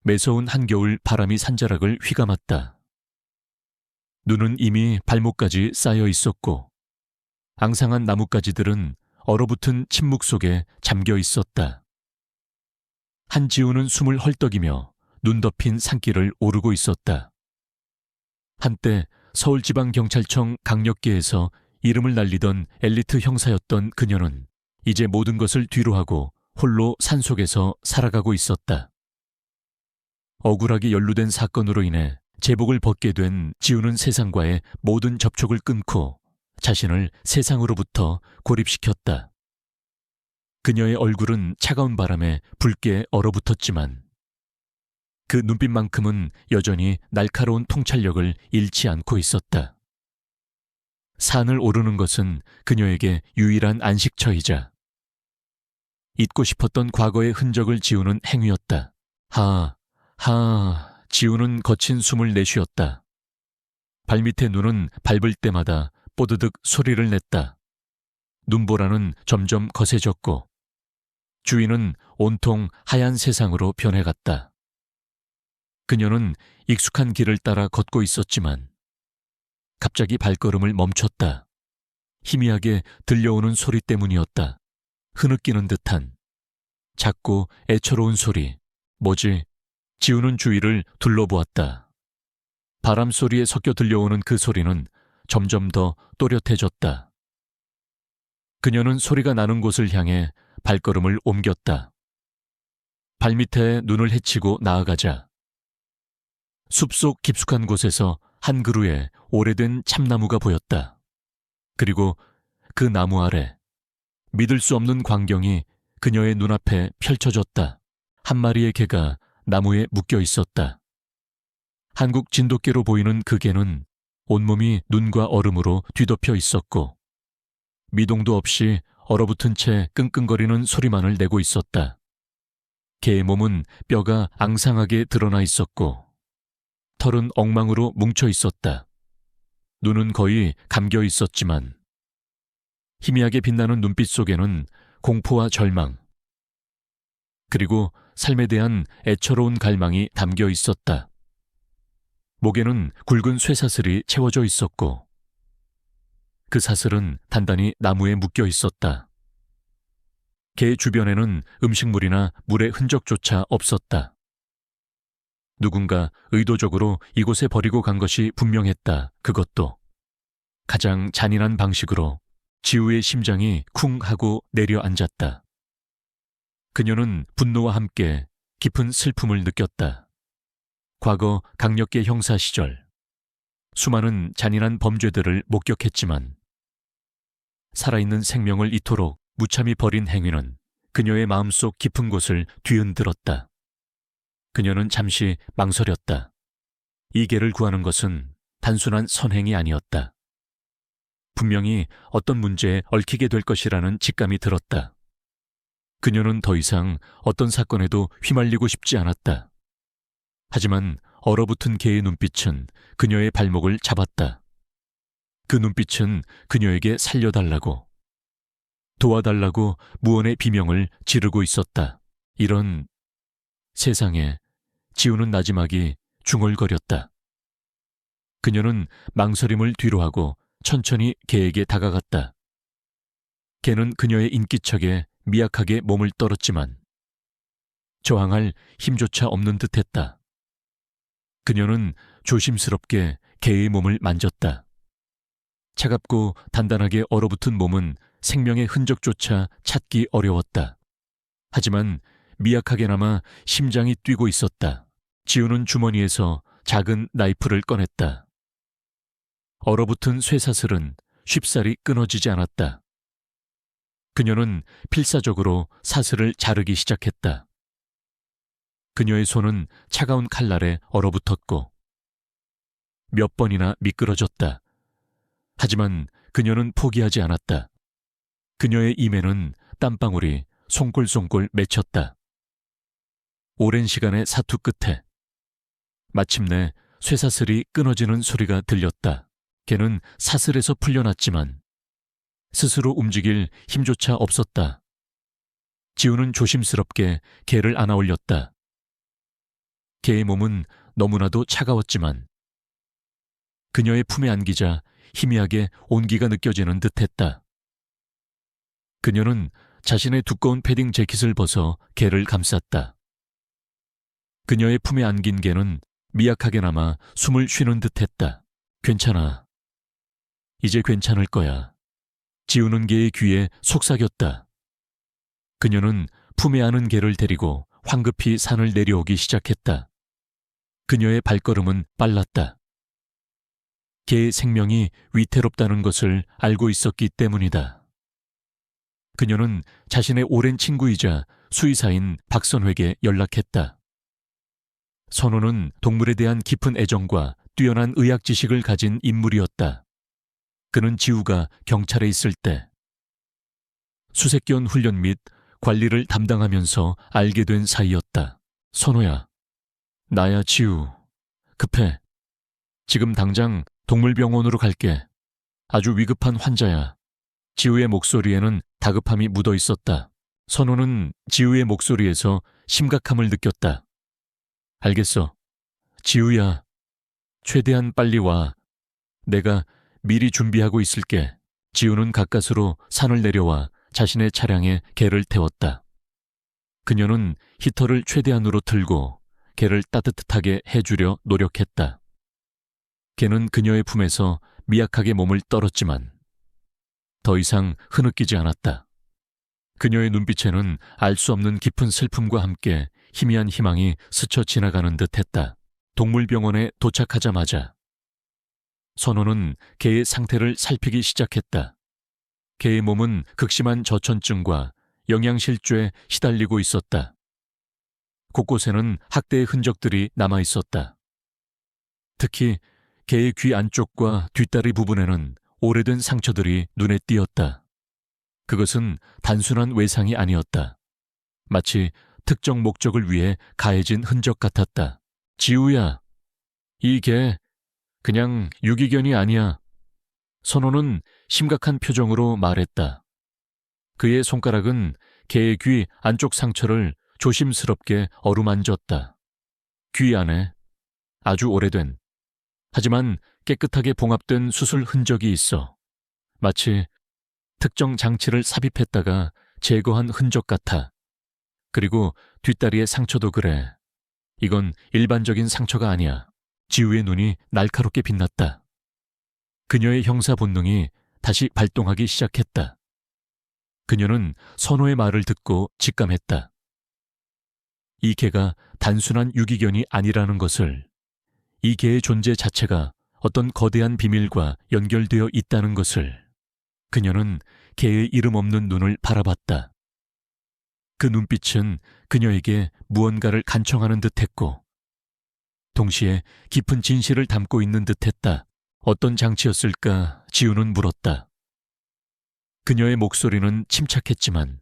매서운 한겨울 바람이 산자락을 휘감았다. 눈은 이미 발목까지 쌓여 있었고 앙상한 나뭇가지들은 얼어붙은 침묵 속에 잠겨 있었다. 한지우는 숨을 헐떡이며 눈 덮인 산길을 오르고 있었다. 한때 서울지방경찰청 강력계에서 이름을 날리던 엘리트 형사였던 그녀는 이제 모든 것을 뒤로하고 홀로 산속에서 살아가고 있었다. 억울하게 연루된 사건으로 인해 제복을 벗게 된 지우는 세상과의 모든 접촉을 끊고 자신을 세상으로부터 고립시켰다. 그녀의 얼굴은 차가운 바람에 붉게 얼어붙었지만 그 눈빛만큼은 여전히 날카로운 통찰력을 잃지 않고 있었다. 산을 오르는 것은 그녀에게 유일한 안식처이자 잊고 싶었던 과거의 흔적을 지우는 행위였다. 지우는 거친 숨을 내쉬었다. 발밑에 눈은 밟을 때마다 뽀드득 소리를 냈다. 눈보라는 점점 거세졌고 주위는 온통 하얀 세상으로 변해갔다. 그녀는 익숙한 길을 따라 걷고 있었지만 갑자기 발걸음을 멈췄다. 희미하게 들려오는 소리 때문이었다. 흐느끼는 듯한 작고 애처로운 소리. 뭐지? 지우는 주위를 둘러보았다. 바람 소리에 섞여 들려오는 그 소리는 점점 더 또렷해졌다. 그녀는 소리가 나는 곳을 향해 발걸음을 옮겼다. 발밑에 눈을 헤치고 나아가자 숲속 깊숙한 곳에서 한 그루의 오래된 참나무가 보였다. 그리고 그 나무 아래 믿을 수 없는 광경이 그녀의 눈앞에 펼쳐졌다. 한 마리의 개가 나무에 묶여 있었다. 한국 진돗개로 보이는 그 개는 온몸이 눈과 얼음으로 뒤덮여 있었고 미동도 없이 얼어붙은 채 끙끙거리는 소리만을 내고 있었다. 개의 몸은 뼈가 앙상하게 드러나 있었고 털은 엉망으로 뭉쳐 있었다. 눈은 거의 감겨 있었지만 희미하게 빛나는 눈빛 속에는 공포와 절망 그리고 삶에 대한 애처로운 갈망이 담겨 있었다. 목에는 굵은 쇠사슬이 채워져 있었고 그 사슬은 단단히 나무에 묶여 있었다. 개 주변에는 음식물이나 물의 흔적조차 없었다. 누군가 의도적으로 이곳에 버리고 간 것이 분명했다. 그것도 가장 잔인한 방식으로. 지우의 심장이 쿵 하고 내려앉았다. 그녀는 분노와 함께 깊은 슬픔을 느꼈다. 과거 강력계 형사 시절 수많은 잔인한 범죄들을 목격했지만 살아있는 생명을 이토록 무참히 버린 행위는 그녀의 마음속 깊은 곳을 뒤흔들었다. 그녀는 잠시 망설였다. 이 개를 구하는 것은 단순한 선행이 아니었다. 분명히 어떤 문제에 얽히게 될 것이라는 직감이 들었다. 그녀는 더 이상 어떤 사건에도 휘말리고 싶지 않았다. 하지만 얼어붙은 개의 눈빛은 그녀의 발목을 잡았다. 그 눈빛은 그녀에게 살려달라고, 도와달라고 무언의 비명을 지르고 있었다. 이런 세상에 지우는 나지막이 중얼거렸다. 그녀는 망설임을 뒤로하고 천천히 개에게 다가갔다. 개는 그녀의 인기척에 미약하게 몸을 떨었지만 저항할 힘조차 없는 듯했다. 그녀는 조심스럽게 개의 몸을 만졌다. 차갑고 단단하게 얼어붙은 몸은 생명의 흔적조차 찾기 어려웠다. 하지만 미약하게나마 심장이 뛰고 있었다. 지우는 주머니에서 작은 나이프를 꺼냈다. 얼어붙은 쇠사슬은 쉽사리 끊어지지 않았다. 그녀는 필사적으로 사슬을 자르기 시작했다. 그녀의 손은 차가운 칼날에 얼어붙었고 몇 번이나 미끄러졌다. 하지만 그녀는 포기하지 않았다. 그녀의 임에는 땀방울이 송골송골 맺혔다. 오랜 시간의 사투 끝에 마침내 쇠사슬이 끊어지는 소리가 들렸다. 개는 사슬에서 풀려났지만 스스로 움직일 힘조차 없었다. 지우는 조심스럽게 개를 안아 올렸다. 개의 몸은 너무나도 차가웠지만 그녀의 품에 안기자 희미하게 온기가 느껴지는 듯했다. 그녀는 자신의 두꺼운 패딩 재킷을 벗어 개를 감쌌다. 그녀의 품에 안긴 개는 미약하게나마 숨을 쉬는 듯했다. 괜찮아. 이제 괜찮을 거야. 지우는 개의 귀에 속삭였다. 그녀는 품에 안은 개를 데리고 황급히 산을 내려오기 시작했다. 그녀의 발걸음은 빨랐다. 개의 생명이 위태롭다는 것을 알고 있었기 때문이다. 그녀는 자신의 오랜 친구이자 수의사인 박선회에게 연락했다. 선호는 동물에 대한 깊은 애정과 뛰어난 의학 지식을 가진 인물이었다. 그는 지우가 경찰에 있을 때 수색견 훈련 및 관리를 담당하면서 알게 된 사이였다. 선호야, 나야 지우. 급해. 지금 당장 동물병원으로 갈게. 아주 위급한 환자야. 지우의 목소리에는 다급함이 묻어 있었다. 선호는 지우의 목소리에서 심각함을 느꼈다. 알겠어. 지우야, 최대한 빨리 와. 내가 미리 준비하고 있을게. 지우는 가까스로 산을 내려와 자신의 차량에 개를 태웠다. 그녀는 히터를 최대한으로 틀고 개를 따뜻하게 해주려 노력했다. 개는 그녀의 품에서 미약하게 몸을 떨었지만 더 이상 흐느끼지 않았다. 그녀의 눈빛에는 알 수 없는 깊은 슬픔과 함께 희미한 희망이 스쳐 지나가는 듯했다. 동물병원에 도착하자마자 선호는 개의 상태를 살피기 시작했다. 개의 몸은 극심한 저천증과 영양실조에 시달리고 있었다. 곳곳에는 학대의 흔적들이 남아 있었다. 특히 개의 귀 안쪽과 뒷다리 부분에는 오래된 상처들이 눈에 띄었다. 그것은 단순한 외상이 아니었다. 마치 특정 목적을 위해 가해진 흔적 같았다. 지우야, 이 개 그냥 유기견이 아니야. 선호는 심각한 표정으로 말했다. 그의 손가락은 개의 귀 안쪽 상처를 조심스럽게 어루만졌다. 귀 안에 아주 오래된, 하지만 깨끗하게 봉합된 수술 흔적이 있어. 마치 특정 장치를 삽입했다가 제거한 흔적 같아. 그리고 뒷다리의 상처도 그래. 이건 일반적인 상처가 아니야. 지우의 눈이 날카롭게 빛났다. 그녀의 형사 본능이 다시 발동하기 시작했다. 그녀는 선호의 말을 듣고 직감했다. 이 개가 단순한 유기견이 아니라는 것을, 이 개의 존재 자체가 어떤 거대한 비밀과 연결되어 있다는 것을. 그녀는 개의 이름 없는 눈을 바라봤다. 그 눈빛은 그녀에게 무언가를 간청하는 듯했고 동시에 깊은 진실을 담고 있는 듯했다. 어떤 장치였을까? 지우는 물었다. 그녀의 목소리는 침착했지만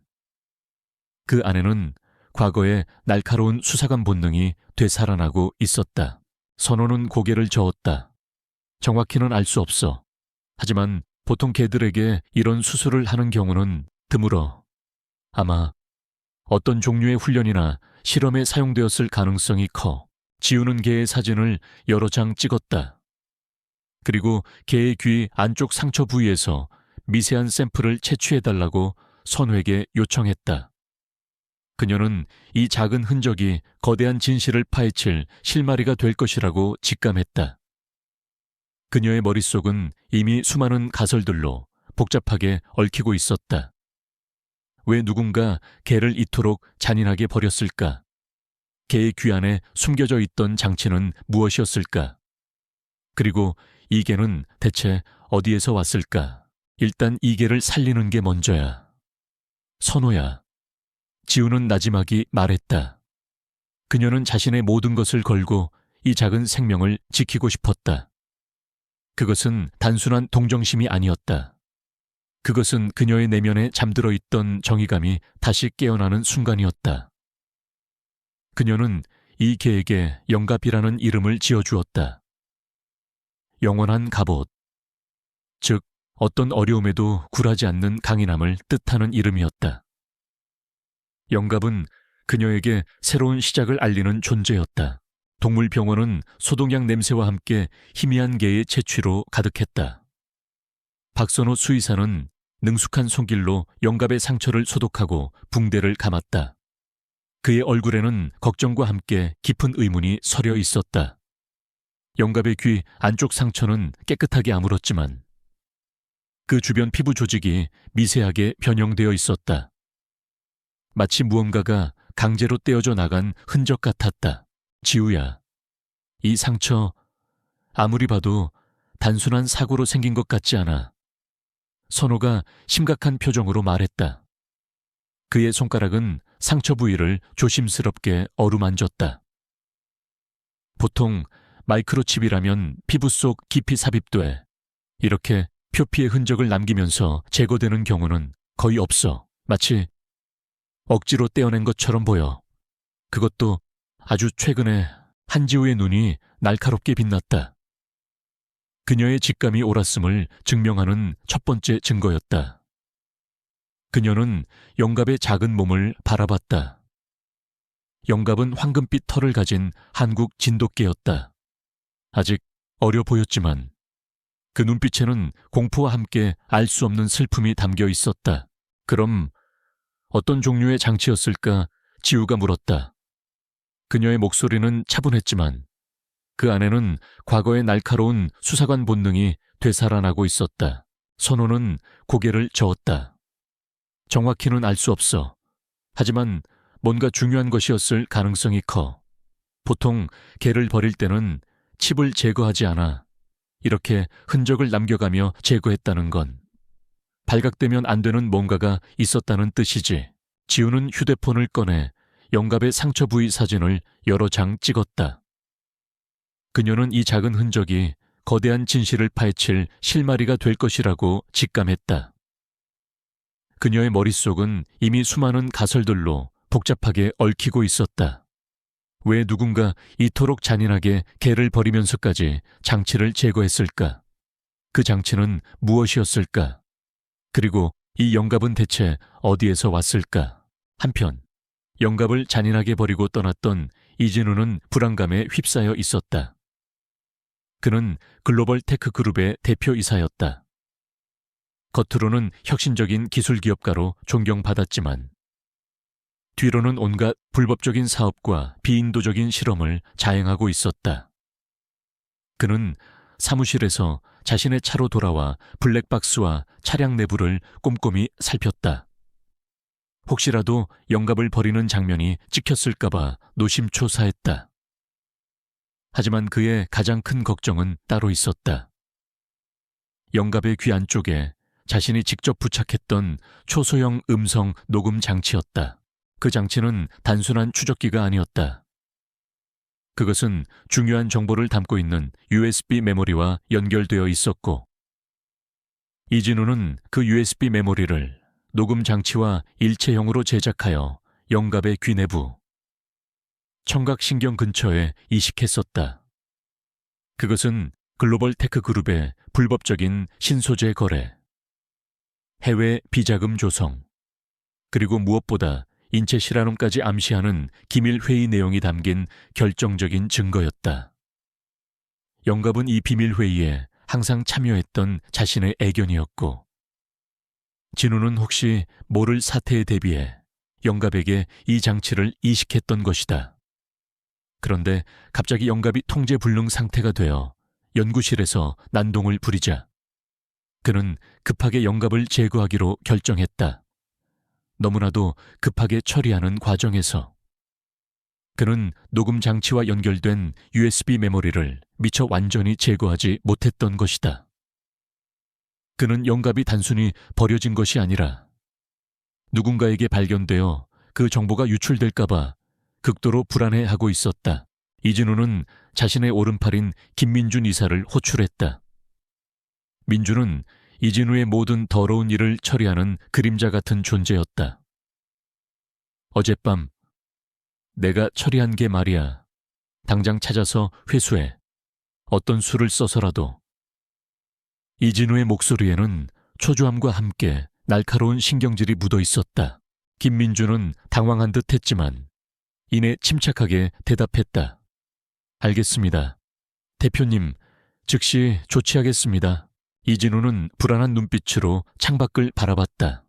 그 안에는 과거의 날카로운 수사관 본능이 되살아나고 있었다. 선호는 고개를 저었다. 정확히는 알 수 없어. 하지만 보통 개들에게 이런 수술을 하는 경우는 드물어. 아마 어떤 종류의 훈련이나 실험에 사용되었을 가능성이 커. 지우는 개의 사진을 여러 장 찍었다. 그리고 개의 귀 안쪽 상처 부위에서 미세한 샘플을 채취해달라고 선회에게 요청했다. 그녀는 이 작은 흔적이 거대한 진실을 파헤칠 실마리가 될 것이라고 직감했다. 그녀의 머릿속은 이미 수많은 가설들로 복잡하게 얽히고 있었다. 왜 누군가 개를 이토록 잔인하게 버렸을까? 개의 귀 안에 숨겨져 있던 장치는 무엇이었을까? 그리고 이 개는 대체 어디에서 왔을까? 일단 이 개를 살리는 게 먼저야. 선호야. 지우는 나지막이 말했다. 그녀는 자신의 모든 것을 걸고 이 작은 생명을 지키고 싶었다. 그것은 단순한 동정심이 아니었다. 그것은 그녀의 내면에 잠들어 있던 정의감이 다시 깨어나는 순간이었다. 그녀는 이 개에게 영갑이라는 이름을 지어주었다. 영원한 갑옷, 즉 어떤 어려움에도 굴하지 않는 강인함을 뜻하는 이름이었다. 영갑은 그녀에게 새로운 시작을 알리는 존재였다. 동물병원은 소독약 냄새와 함께 희미한 개의 채취로 가득했다. 박선호 수의사는 능숙한 손길로 영갑의 상처를 소독하고 붕대를 감았다. 그의 얼굴에는 걱정과 함께 깊은 의문이 서려 있었다. 영갑의 귀 안쪽 상처는 깨끗하게 아물었지만 그 주변 피부 조직이 미세하게 변형되어 있었다. 마치 무언가가 강제로 떼어져 나간 흔적 같았다. 지우야, 이 상처 아무리 봐도 단순한 사고로 생긴 것 같지 않아. 선호가 심각한 표정으로 말했다. 그의 손가락은 상처 부위를 조심스럽게 어루만졌다. 보통 마이크로칩이라면 피부 속 깊이 삽입돼 이렇게 표피의 흔적을 남기면서 제거되는 경우는 거의 없어. 마치 억지로 떼어낸 것처럼 보여. 그것도 아주 최근에. 한지우의 눈이 날카롭게 빛났다. 그녀의 직감이 옳았음을 증명하는 첫 번째 증거였다. 그녀는 영갑의 작은 몸을 바라봤다. 영갑은 황금빛 털을 가진 한국 진돗개였다. 아직 어려 보였지만 그 눈빛에는 공포와 함께 알 수 없는 슬픔이 담겨 있었다. 그럼 어떤 종류의 장치였을까? 지우가 물었다. 그녀의 목소리는 차분했지만 그 안에는 과거의 날카로운 수사관 본능이 되살아나고 있었다. 선호는 고개를 저었다. 정확히는 알 수 없어. 하지만 뭔가 중요한 것이었을 가능성이 커. 보통 개를 버릴 때는 칩을 제거하지 않아. 이렇게 흔적을 남겨가며 제거했다는 건 발각되면 안 되는 뭔가가 있었다는 뜻이지. 지우는 휴대폰을 꺼내 영갑의 상처 부위 사진을 여러 장 찍었다. 그녀는 이 작은 흔적이 거대한 진실을 파헤칠 실마리가 될 것이라고 직감했다. 그녀의 머릿속은 이미 수많은 가설들로 복잡하게 얽히고 있었다. 왜 누군가 이토록 잔인하게 개를 버리면서까지 장치를 제거했을까? 그 장치는 무엇이었을까? 그리고 이 영갑은 대체 어디에서 왔을까? 한편 영갑을 잔인하게 버리고 떠났던 이진우는 불안감에 휩싸여 있었다. 그는 글로벌 테크 그룹의 대표이사였다. 겉으로는 혁신적인 기술 기업가로 존경받았지만 뒤로는 온갖 불법적인 사업과 비인도적인 실험을 자행하고 있었다. 그는 사무실에서 자신의 차로 돌아와 블랙박스와 차량 내부를 꼼꼼히 살폈다. 혹시라도 영갑을 버리는 장면이 찍혔을까봐 노심초사했다. 하지만 그의 가장 큰 걱정은 따로 있었다. 영갑의 귀 안쪽에 자신이 직접 부착했던 초소형 음성 녹음 장치였다. 그 장치는 단순한 추적기가 아니었다. 그것은 중요한 정보를 담고 있는 USB 메모리와 연결되어 있었고 이진우는 그 USB 메모리를 녹음 장치와 일체형으로 제작하여 영갑의 귀 내부, 청각신경 근처에 이식했었다. 그것은 글로벌 테크 그룹의 불법적인 신소재 거래, 해외 비자금 조성, 그리고 무엇보다 인체 실환음까지 암시하는 기밀 회의 내용이 담긴 결정적인 증거였다. 영갑은 이 비밀 회의에 항상 참여했던 자신의 애견이었고 진우는 혹시 모를 사태에 대비해 영갑에게 이 장치를 이식했던 것이다. 그런데 갑자기 영갑이 통제불능 상태가 되어 연구실에서 난동을 부리자 그는 급하게 영갑을 제거하기로 결정했다. 너무나도 급하게 처리하는 과정에서 그는 녹음 장치와 연결된 USB 메모리를 미처 완전히 제거하지 못했던 것이다. 그는 영갑이 단순히 버려진 것이 아니라 누군가에게 발견되어 그 정보가 유출될까봐 극도로 불안해하고 있었다. 이진우는 자신의 오른팔인 김민준 이사를 호출했다. 민준은 이진우의 모든 더러운 일을 처리하는 그림자 같은 존재였다. 어젯밤 내가 처리한 게 말이야. 당장 찾아서 회수해. 어떤 수를 써서라도. 이진우의 목소리에는 초조함과 함께 날카로운 신경질이 묻어 있었다. 김민준은 당황한 듯 했지만 이내 침착하게 대답했다. 알겠습니다. 대표님, 즉시 조치하겠습니다. 이진우는 불안한 눈빛으로 창밖을 바라봤다.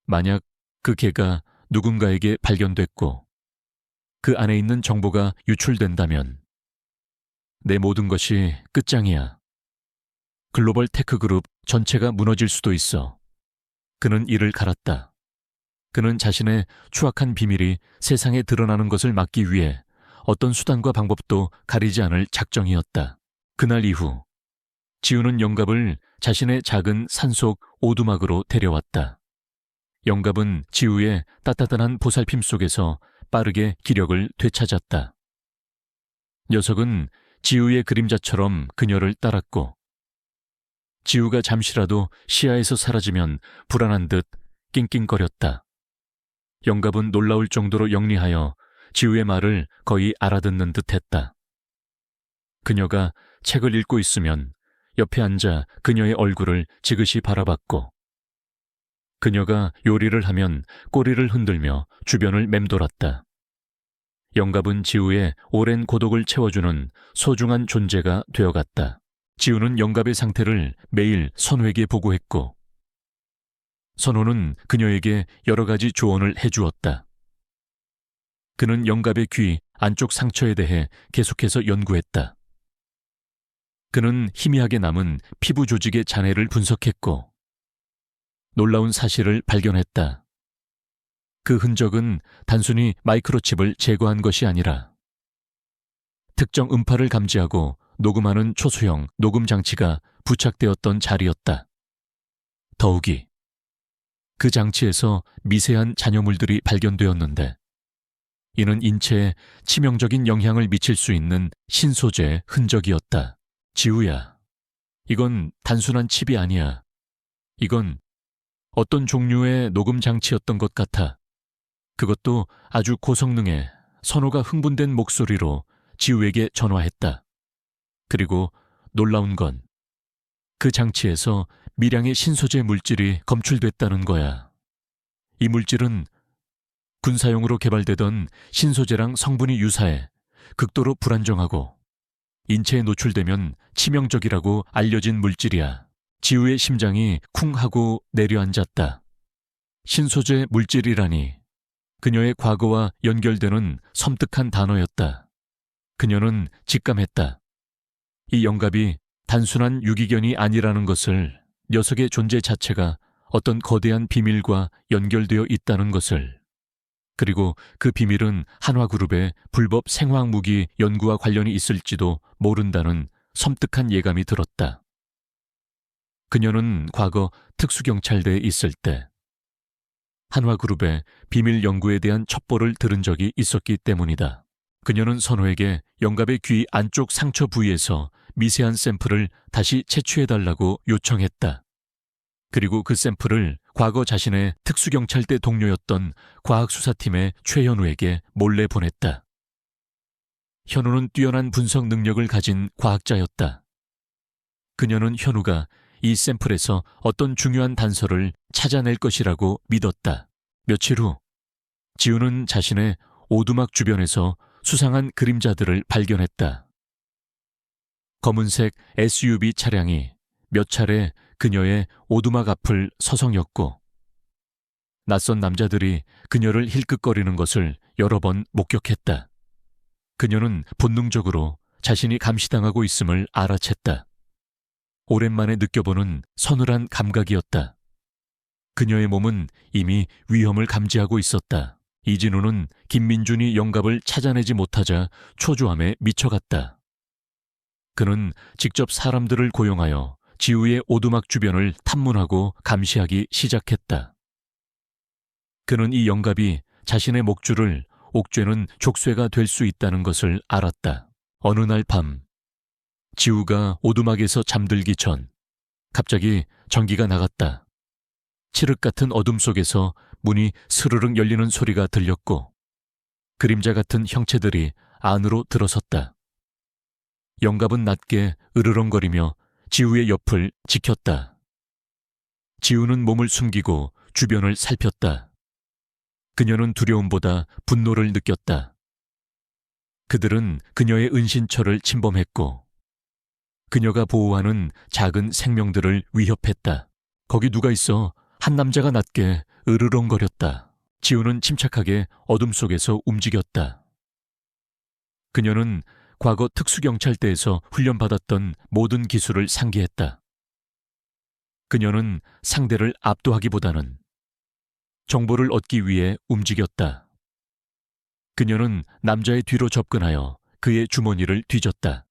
만약 그 개가 누군가에게 발견됐고 그 안에 있는 정보가 유출된다면 내 모든 것이 끝장이야. 글로벌 테크그룹 전체가 무너질 수도 있어. 그는 이를 갈았다. 그는 자신의 추악한 비밀이 세상에 드러나는 것을 막기 위해 어떤 수단과 방법도 가리지 않을 작정이었다. 그날 이후 지우는 영갑을 자신의 작은 산속 오두막으로 데려왔다. 영갑은 지우의 따뜻한 보살핌 속에서 빠르게 기력을 되찾았다. 녀석은 지우의 그림자처럼 그녀를 따랐고 지우가 잠시라도 시야에서 사라지면 불안한 듯 낑낑거렸다. 영갑은 놀라울 정도로 영리하여 지우의 말을 거의 알아듣는 듯했다. 그녀가 책을 읽고 있으면 옆에 앉아 그녀의 얼굴을 지그시 바라봤고 그녀가 요리를 하면 꼬리를 흔들며 주변을 맴돌았다. 영갑은 지우의 오랜 고독을 채워주는 소중한 존재가 되어갔다. 지우는 영갑의 상태를 매일 선호에게 보고했고 선호는 그녀에게 여러 가지 조언을 해주었다. 그는 영갑의 귀 안쪽 상처에 대해 계속해서 연구했다. 그는 희미하게 남은 피부 조직의 잔해를 분석했고 놀라운 사실을 발견했다. 그 흔적은 단순히 마이크로칩을 제거한 것이 아니라 특정 음파를 감지하고 녹음하는 초소형 녹음 장치가 부착되었던 자리였다. 더욱이 그 장치에서 미세한 잔여물들이 발견되었는데 이는 인체에 치명적인 영향을 미칠 수 있는 신소재의 흔적이었다. 지우야, 이건 단순한 칩이 아니야. 이건 어떤 종류의 녹음 장치였던 것 같아. 그것도 아주 고성능의 선호가 흥분된 목소리로 지우에게 전화했다. 그리고 놀라운 건 그 장치에서 미량의 신소재 물질이 검출됐다는 거야. 이 물질은 군사용으로 개발되던 신소재랑 성분이 유사해 극도로 불안정하고 인체에 노출되면 치명적이라고 알려진 물질이야. 지우의 심장이 쿵 하고 내려앉았다. 신소재 물질이라니 그녀의 과거와 연결되는 섬뜩한 단어였다. 그녀는 직감했다. 이 영갑이 단순한 유기견이 아니라는 것을, 녀석의 존재 자체가 어떤 거대한 비밀과 연결되어 있다는 것을, 그리고 그 비밀은 한화그룹의 불법 생화학무기 연구와 관련이 있을지도 모른다는 섬뜩한 예감이 들었다. 그녀는 과거 특수경찰대에 있을 때 한화그룹의 비밀 연구에 대한 첩보를 들은 적이 있었기 때문이다. 그녀는 선호에게 영갑의 귀 안쪽 상처 부위에서 미세한 샘플을 다시 채취해달라고 요청했다. 그리고 그 샘플을 과거 자신의 특수경찰대 동료였던 과학수사팀의 최현우에게 몰래 보냈다. 현우는 뛰어난 분석 능력을 가진 과학자였다. 그녀는 현우가 이 샘플에서 어떤 중요한 단서를 찾아낼 것이라고 믿었다. 며칠 후 지우는 자신의 오두막 주변에서 수상한 그림자들을 발견했다. 검은색 SUV 차량이 몇 차례 그녀의 오두막 앞을 서성였고 낯선 남자들이 그녀를 힐끗거리는 것을 여러 번 목격했다. 그녀는 본능적으로 자신이 감시당하고 있음을 알아챘다. 오랜만에 느껴보는 서늘한 감각이었다. 그녀의 몸은 이미 위험을 감지하고 있었다. 이진우는 김민준이 영갑을 찾아내지 못하자 초조함에 미쳐갔다. 그는 직접 사람들을 고용하여 지우의 오두막 주변을 탐문하고 감시하기 시작했다. 그는 이 영갑이 자신의 목줄을 옥죄는 족쇄가 될 수 있다는 것을 알았다. 어느 날 밤, 지우가 오두막에서 잠들기 전 갑자기 전기가 나갔다. 칠흑 같은 어둠 속에서 문이 스르륵 열리는 소리가 들렸고 그림자 같은 형체들이 안으로 들어섰다. 영갑은 낮게 으르렁거리며 지우의 옆을 지켰다. 지우는 몸을 숨기고 주변을 살폈다. 그녀는 두려움보다 분노를 느꼈다. 그들은 그녀의 은신처를 침범했고 그녀가 보호하는 작은 생명들을 위협했다. 거기 누가 있어? 한 남자가 낮게 으르렁거렸다. 지우는 침착하게 어둠 속에서 움직였다. 그녀는 과거 특수경찰대에서 훈련받았던 모든 기술을 상기했다. 그녀는 상대를 압도하기보다는 정보를 얻기 위해 움직였다. 그녀는 남자의 뒤로 접근하여 그의 주머니를 뒤졌다.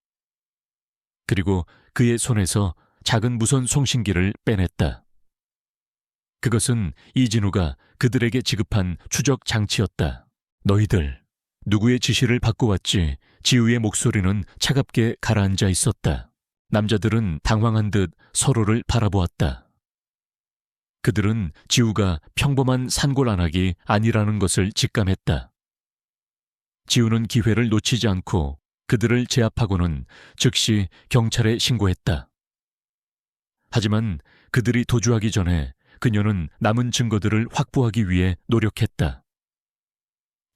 그리고 그의 손에서 작은 무선 송신기를 빼냈다. 그것은 이진우가 그들에게 지급한 추적 장치였다. 너희들, 누구의 지시를 받고 왔지? 지우의 목소리는 차갑게 가라앉아 있었다. 남자들은 당황한 듯 서로를 바라보았다. 그들은 지우가 평범한 산골안악이 아니라는 것을 직감했다. 지우는 기회를 놓치지 않고 그들을 제압하고는 즉시 경찰에 신고했다. 하지만 그들이 도주하기 전에 그녀는 남은 증거들을 확보하기 위해 노력했다.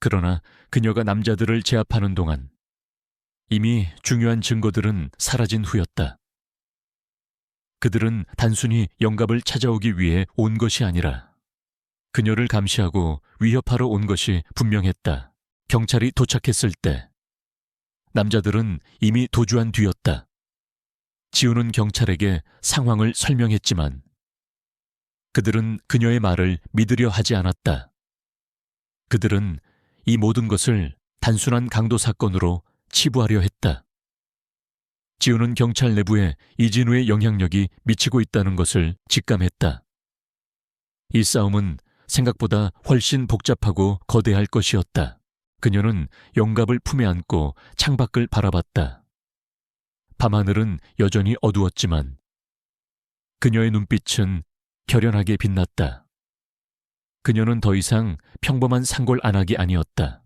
그러나 그녀가 남자들을 제압하는 동안 이미 중요한 증거들은 사라진 후였다. 그들은 단순히 영갑을 찾아오기 위해 온 것이 아니라 그녀를 감시하고 위협하러 온 것이 분명했다. 경찰이 도착했을 때 남자들은 이미 도주한 뒤였다. 지우는 경찰에게 상황을 설명했지만 그들은 그녀의 말을 믿으려 하지 않았다. 그들은 이 모든 것을 단순한 강도 사건으로 치부하려 했다. 지우는 경찰 내부에 이진우의 영향력이 미치고 있다는 것을 직감했다. 이 싸움은 생각보다 훨씬 복잡하고 거대할 것이었다. 그녀는 영갑을 품에 안고 창밖을 바라봤다. 밤하늘은 여전히 어두웠지만 그녀의 눈빛은 결연하게 빛났다. 그녀는 더 이상 평범한 산골안악이 아니었다.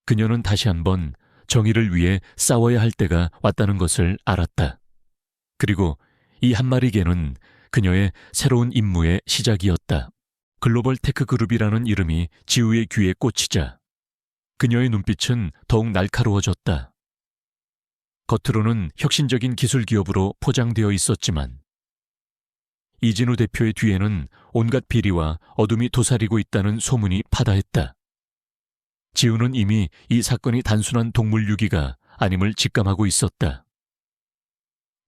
그녀는 다시 한번 정의를 위해 싸워야 할 때가 왔다는 것을 알았다. 그리고 이 한 마리 개는 그녀의 새로운 임무의 시작이었다. 글로벌 테크 그룹이라는 이름이 지우의 귀에 꽂히자 그녀의 눈빛은 더욱 날카로워졌다. 겉으로는 혁신적인 기술 기업으로 포장되어 있었지만 이진우 대표의 뒤에는 온갖 비리와 어둠이 도사리고 있다는 소문이 파다했다. 지우는 이미 이 사건이 단순한 동물 유기가 아님을 직감하고 있었다.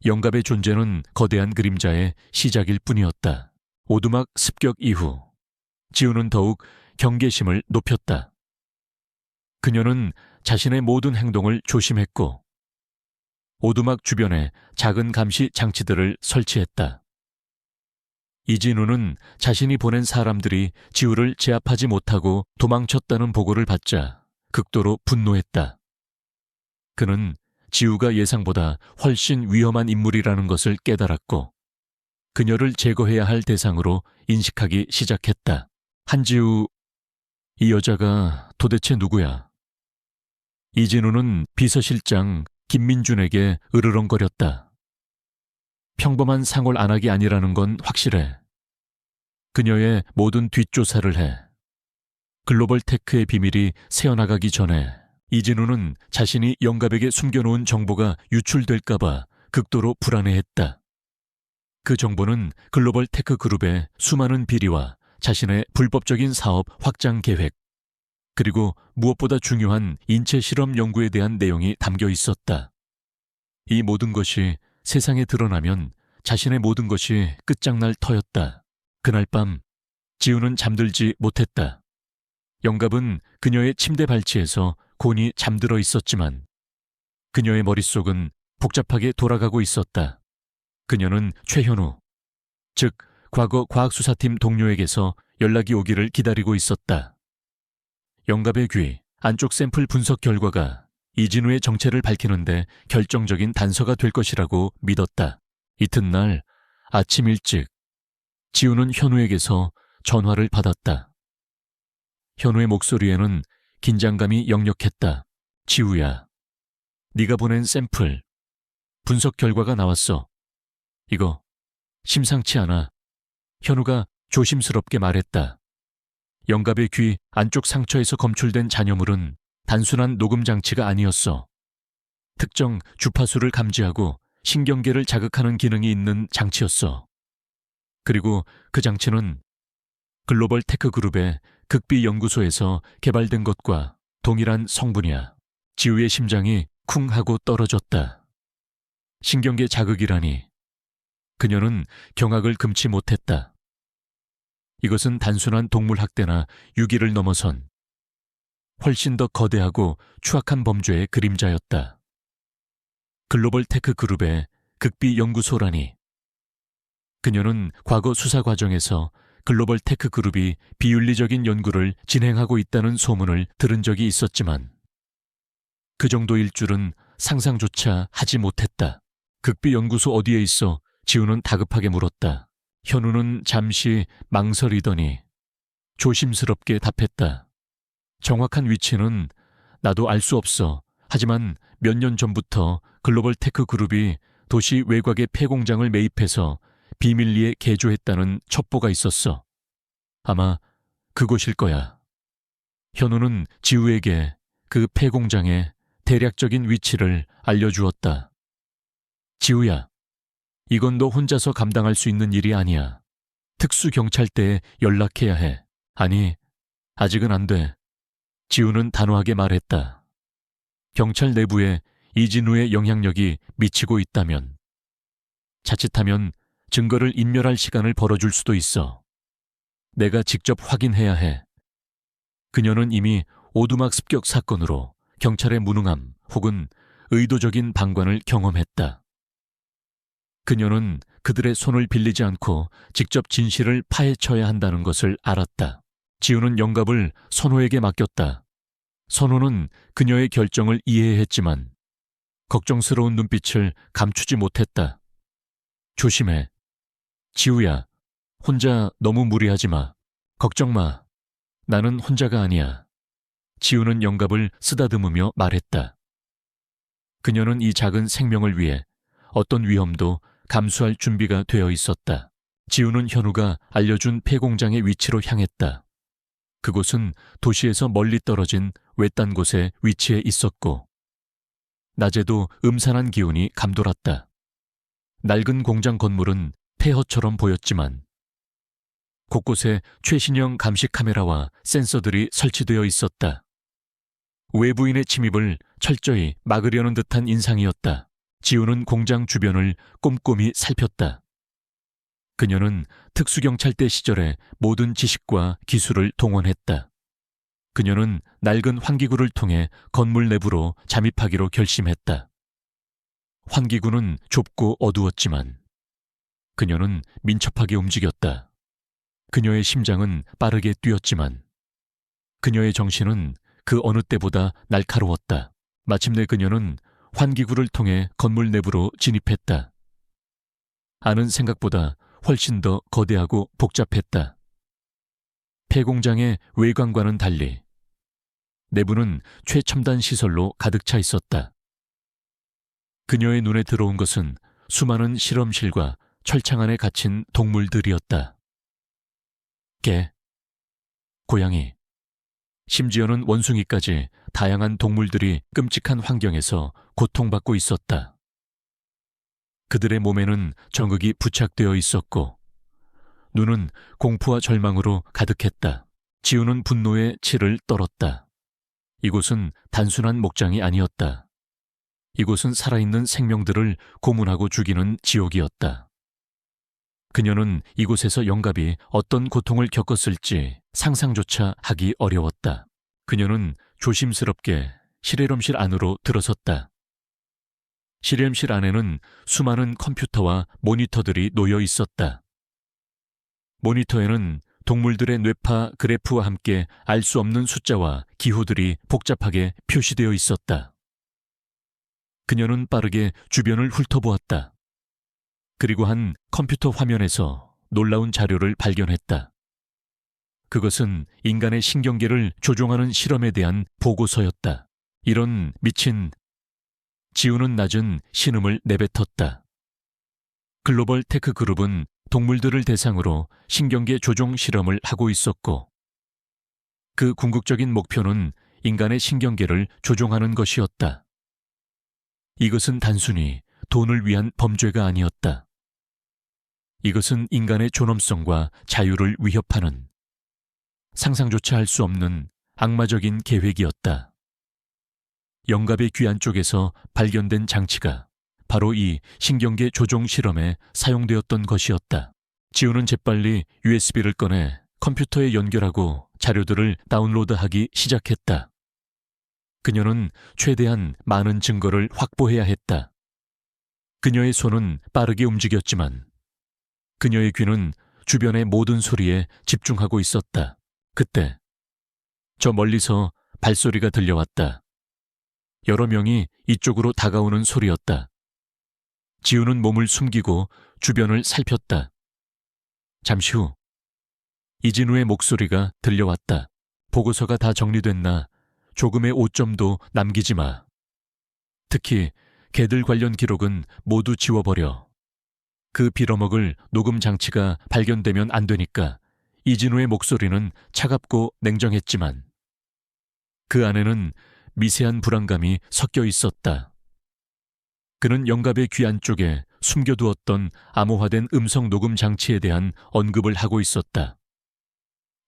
영갑의 존재는 거대한 그림자의 시작일 뿐이었다. 오두막 습격 이후 지우는 더욱 경계심을 높였다. 그녀는 자신의 모든 행동을 조심했고 오두막 주변에 작은 감시 장치들을 설치했다. 이진우는 자신이 보낸 사람들이 지우를 제압하지 못하고 도망쳤다는 보고를 받자 극도로 분노했다. 그는 지우가 예상보다 훨씬 위험한 인물이라는 것을 깨달았고 그녀를 제거해야 할 대상으로 인식하기 시작했다. 한지우, 이 여자가 도대체 누구야? 이진우는 비서실장 김민준에게 으르렁거렸다. 평범한 상골안악이 아니라는 건 확실해. 그녀의 모든 뒷조사를 해. 글로벌 테크의 비밀이 새어나가기 전에 이진우는 자신이 영갑에게 숨겨놓은 정보가 유출될까봐 극도로 불안해했다. 그 정보는 글로벌 테크 그룹의 수많은 비리와 자신의 불법적인 사업 확장 계획, 그리고 무엇보다 중요한 인체 실험 연구에 대한 내용이 담겨 있었다. 이 모든 것이 세상에 드러나면 자신의 모든 것이 끝장날 터였다. 그날 밤 지우는 잠들지 못했다. 영갑은 그녀의 침대 발치에서 곤히 잠들어 있었지만 그녀의 머릿속은 복잡하게 돌아가고 있었다. 그녀는 최현우, 즉 과거 과학수사팀 동료에게서 연락이 오기를 기다리고 있었다. 영갑의 귀 안쪽 샘플 분석 결과가 이진우의 정체를 밝히는데 결정적인 단서가 될 것이라고 믿었다. 이튿날 아침 일찍 지우는 현우에게서 전화를 받았다. 현우의 목소리에는 긴장감이 역력했다. 지우야, 네가 보낸 샘플 분석 결과가 나왔어. 이거 심상치 않아. 현우가 조심스럽게 말했다. 영갑의 귀 안쪽 상처에서 검출된 잔여물은 단순한 녹음 장치가 아니었어. 특정 주파수를 감지하고 신경계를 자극하는 기능이 있는 장치였어. 그리고 그 장치는 글로벌 테크 그룹의 극비 연구소에서 개발된 것과 동일한 성분이야. 지우의 심장이 쿵 하고 떨어졌다. 신경계 자극이라니. 그녀는 경악을 금치 못했다. 이것은 단순한 동물 학대나 유기를 넘어선 훨씬 더 거대하고 추악한 범죄의 그림자였다. 글로벌 테크 그룹의 극비 연구소라니. 그녀는 과거 수사 과정에서 글로벌 테크 그룹이 비윤리적인 연구를 진행하고 있다는 소문을 들은 적이 있었지만 그 정도일 줄은 상상조차 하지 못했다. 극비 연구소 어디에 있어? 지우는 다급하게 물었다. 현우는 잠시 망설이더니 조심스럽게 답했다. 정확한 위치는 나도 알 수 없어. 하지만 몇 년 전부터 글로벌 테크 그룹이 도시 외곽의 폐공장을 매입해서 비밀리에 개조했다는 첩보가 있었어. 아마 그곳일 거야. 현우는 지우에게 그 폐공장의 대략적인 위치를 알려주었다. 지우야, 이건 너 혼자서 감당할 수 있는 일이 아니야. 특수경찰대에 연락해야 해. 아니, 아직은 안 돼. 지우는 단호하게 말했다. 경찰 내부에 이진우의 영향력이 미치고 있다면, 자칫하면 증거를 인멸할 시간을 벌어줄 수도 있어. 내가 직접 확인해야 해. 그녀는 이미 오두막 습격 사건으로 경찰의 무능함 혹은 의도적인 방관을 경험했다. 그녀는 그들의 손을 빌리지 않고 직접 진실을 파헤쳐야 한다는 것을 알았다. 지우는 영갑을 선호에게 맡겼다. 선호는 그녀의 결정을 이해했지만 걱정스러운 눈빛을 감추지 못했다. 조심해. 지우야, 혼자 너무 무리하지 마. 걱정 마. 나는 혼자가 아니야. 지우는 영갑을 쓰다듬으며 말했다. 그녀는 이 작은 생명을 위해 어떤 위험도 감수할 준비가 되어 있었다. 지우는 현우가 알려준 폐공장의 위치로 향했다. 그곳은 도시에서 멀리 떨어진 외딴 곳에 위치해 있었고 낮에도 음산한 기운이 감돌았다. 낡은 공장 건물은 폐허처럼 보였지만 곳곳에 최신형 감시 카메라와 센서들이 설치되어 있었다. 외부인의 침입을 철저히 막으려는 듯한 인상이었다. 지우는 공장 주변을 꼼꼼히 살폈다. 그녀는 특수경찰대 시절의 모든 지식과 기술을 동원했다. 그녀는 낡은 환기구를 통해 건물 내부로 잠입하기로 결심했다. 환기구는 좁고 어두웠지만 그녀는 민첩하게 움직였다. 그녀의 심장은 빠르게 뛰었지만 그녀의 정신은 그 어느 때보다 날카로웠다. 마침내 그녀는 환기구를 통해 건물 내부로 진입했다. 아는 생각보다 훨씬 더 거대하고 복잡했다. 폐공장의 외관과는 달리 내부는 최첨단 시설로 가득 차 있었다. 그녀의 눈에 들어온 것은 수많은 실험실과 철창 안에 갇힌 동물들이었다. 개, 고양이, 심지어는 원숭이까지 다양한 동물들이 끔찍한 환경에서 고통받고 있었다. 그들의 몸에는 정극이 부착되어 있었고 눈은 공포와 절망으로 가득했다. 지우는 분노의 치를 떨었다. 이곳은 단순한 목장이 아니었다. 이곳은 살아있는 생명들을 고문하고 죽이는 지옥이었다. 그녀는 이곳에서 영갑이 어떤 고통을 겪었을지 상상조차 하기 어려웠다. 그녀는 조심스럽게 실험실 안으로 들어섰다. 실험실 안에는 수많은 컴퓨터와 모니터들이 놓여 있었다. 모니터에는 동물들의 뇌파 그래프와 함께 알 수 없는 숫자와 기호들이 복잡하게 표시되어 있었다. 그녀는 빠르게 주변을 훑어보았다. 그리고 한 컴퓨터 화면에서 놀라운 자료를 발견했다. 그것은 인간의 신경계를 조종하는 실험에 대한 보고서였다. 이런 미친... 지우는 낮은 신음을 내뱉었다. 글로벌 테크 그룹은 동물들을 대상으로 신경계 조종 실험을 하고 있었고 그 궁극적인 목표는 인간의 신경계를 조종하는 것이었다. 이것은 단순히 돈을 위한 범죄가 아니었다. 이것은 인간의 존엄성과 자유를 위협하는 상상조차 할 수 없는 악마적인 계획이었다. 영갑의 귀 안쪽에서 발견된 장치가 바로 이 신경계 조종 실험에 사용되었던 것이었다. 지우는 재빨리 USB를 꺼내 컴퓨터에 연결하고 자료들을 다운로드하기 시작했다. 그녀는 최대한 많은 증거를 확보해야 했다. 그녀의 손은 빠르게 움직였지만 그녀의 귀는 주변의 모든 소리에 집중하고 있었다. 그때 저 멀리서 발소리가 들려왔다. 여러 명이 이쪽으로 다가오는 소리였다. 지우는 몸을 숨기고 주변을 살폈다. 잠시 후 이진우의 목소리가 들려왔다. 보고서가 다 정리됐나? 조금의 오점도 남기지 마. 특히 개들 관련 기록은 모두 지워버려. 그 빌어먹을 녹음 장치가 발견되면 안 되니까. 이진우의 목소리는 차갑고 냉정했지만 그 안에는 미세한 불안감이 섞여 있었다. 그는 영갑의 귀 안쪽에 숨겨두었던 암호화된 음성 녹음 장치에 대한 언급을 하고 있었다.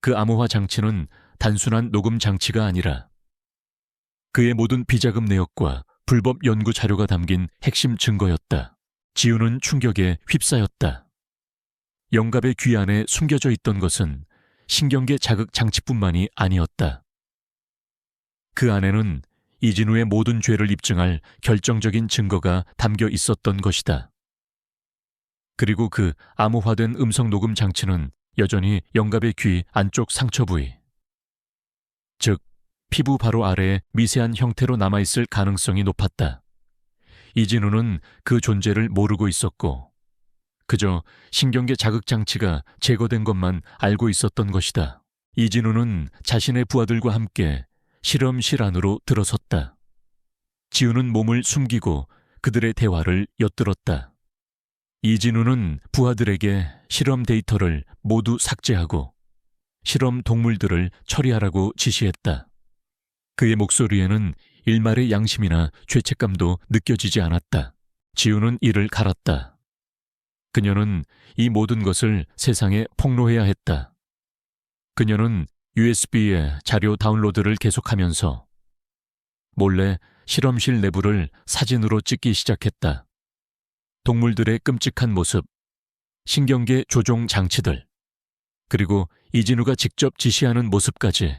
그 암호화 장치는 단순한 녹음 장치가 아니라 그의 모든 비자금 내역과 불법 연구 자료가 담긴 핵심 증거였다. 지우는 충격에 휩싸였다. 영갑의 귀 안에 숨겨져 있던 것은 신경계 자극 장치뿐만이 아니었다. 그 안에는 이진우의 모든 죄를 입증할 결정적인 증거가 담겨 있었던 것이다. 그리고 그 암호화된 음성 녹음 장치는 여전히 영갑의 귀 안쪽 상처 부위, 즉 피부 바로 아래에 미세한 형태로 남아있을 가능성이 높았다. 이진우는 그 존재를 모르고 있었고 그저 신경계 자극 장치가 제거된 것만 알고 있었던 것이다. 이진우는 자신의 부하들과 함께 실험실 안으로 들어섰다. 지우는 몸을 숨기고 그들의 대화를 엿들었다. 이진우는 부하들에게 실험 데이터를 모두 삭제하고 실험 동물들을 처리하라고 지시했다. 그의 목소리에는 일말의 양심이나 죄책감도 느껴지지 않았다. 지우는 이를 갈았다. 그녀는 이 모든 것을 세상에 폭로해야 했다. 그녀는 USB에 자료 다운로드를 계속하면서 몰래 실험실 내부를 사진으로 찍기 시작했다. 동물들의 끔찍한 모습, 신경계 조종 장치들, 그리고 이진우가 직접 지시하는 모습까지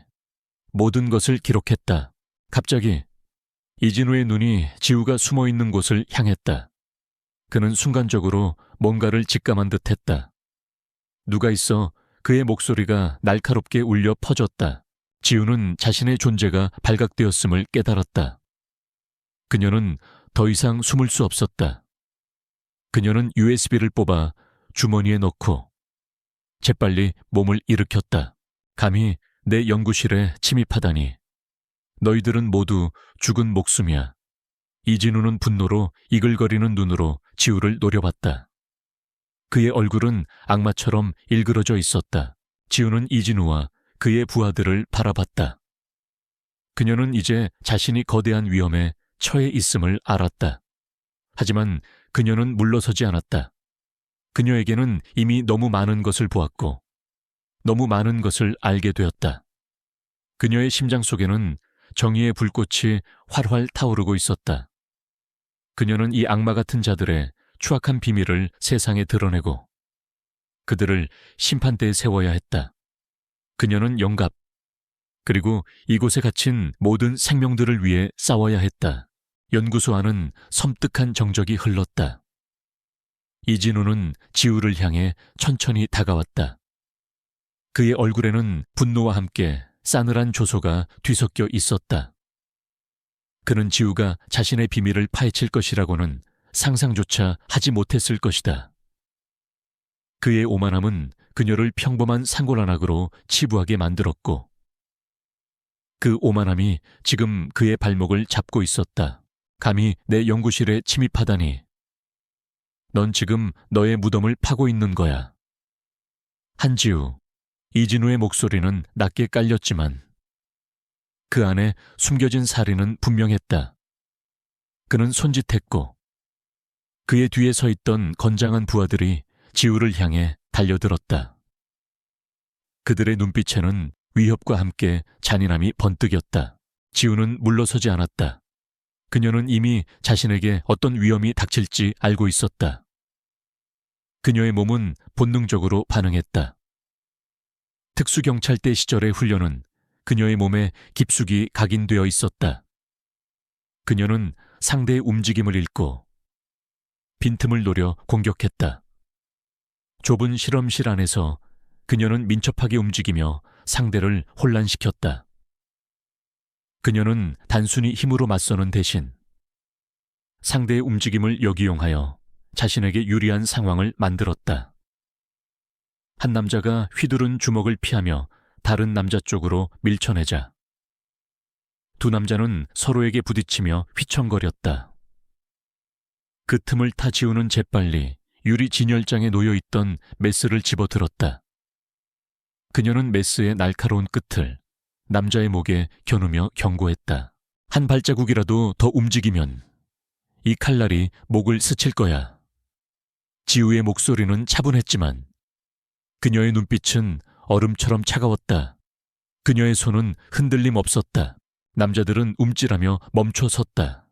모든 것을 기록했다. 갑자기 이진우의 눈이 지우가 숨어있는 곳을 향했다. 그는 순간적으로 뭔가를 직감한 듯했다. 누가 있어 그의 목소리가 날카롭게 울려 퍼졌다. 지우는 자신의 존재가 발각되었음을 깨달았다. 그녀는 더 이상 숨을 수 없었다. 그녀는 USB를 뽑아 주머니에 넣고 재빨리 몸을 일으켰다. 감히 내 연구실에 침입하다니. 너희들은 모두 죽은 목숨이야. 이진우는 분노로 이글거리는 눈으로 지우를 노려봤다. 그의 얼굴은 악마처럼 일그러져 있었다. 지우는 이진우와 그의 부하들을 바라봤다. 그녀는 이제 자신이 거대한 위험에 처해 있음을 알았다. 하지만 그녀는 물러서지 않았다. 그녀에게는 이미 너무 많은 것을 보았고 너무 많은 것을 알게 되었다. 그녀의 심장 속에는 정의의 불꽃이 활활 타오르고 있었다. 그녀는 이 악마 같은 자들의 추악한 비밀을 세상에 드러내고 그들을 심판대에 세워야 했다. 그녀는 영갑, 그리고 이곳에 갇힌 모든 생명들을 위해 싸워야 했다. 연구소 안은 섬뜩한 정적이 흘렀다. 이진우는 지우를 향해 천천히 다가왔다. 그의 얼굴에는 분노와 함께 싸늘한 조소가 뒤섞여 있었다. 그는 지우가 자신의 비밀을 파헤칠 것이라고는 상상조차 하지 못했을 것이다. 그의 오만함은 그녀를 평범한 상골한악으로 치부하게 만들었고 그 오만함이 지금 그의 발목을 잡고 있었다. 감히 내 연구실에 침입하다니. 넌 지금 너의 무덤을 파고 있는 거야. 한지우, 이진우의 목소리는 낮게 깔렸지만 그 안에 숨겨진 살인은 분명했다. 그는 손짓했고 그의 뒤에 서 있던 건장한 부하들이 지우를 향해 달려들었다. 그들의 눈빛에는 위협과 함께 잔인함이 번뜩였다. 지우는 물러서지 않았다. 그녀는 이미 자신에게 어떤 위험이 닥칠지 알고 있었다. 그녀의 몸은 본능적으로 반응했다. 특수경찰대 시절의 훈련은 그녀의 몸에 깊숙이 각인되어 있었다. 그녀는 상대의 움직임을 읽고 빈틈을 노려 공격했다. 좁은 실험실 안에서 그녀는 민첩하게 움직이며 상대를 혼란시켰다. 그녀는 단순히 힘으로 맞서는 대신 상대의 움직임을 역이용하여 자신에게 유리한 상황을 만들었다. 한 남자가 휘두른 주먹을 피하며 다른 남자 쪽으로 밀쳐내자 두 남자는 서로에게 부딪히며 휘청거렸다. 그 틈을 타 지우는 재빨리 유리 진열장에 놓여있던 메스를 집어들었다. 그녀는 메스의 날카로운 끝을 남자의 목에 겨누며 경고했다. 한 발자국이라도 더 움직이면 이 칼날이 목을 스칠 거야. 지우의 목소리는 차분했지만 그녀의 눈빛은 얼음처럼 차가웠다. 그녀의 손은 흔들림 없었다. 남자들은 움찔하며 멈춰 섰다.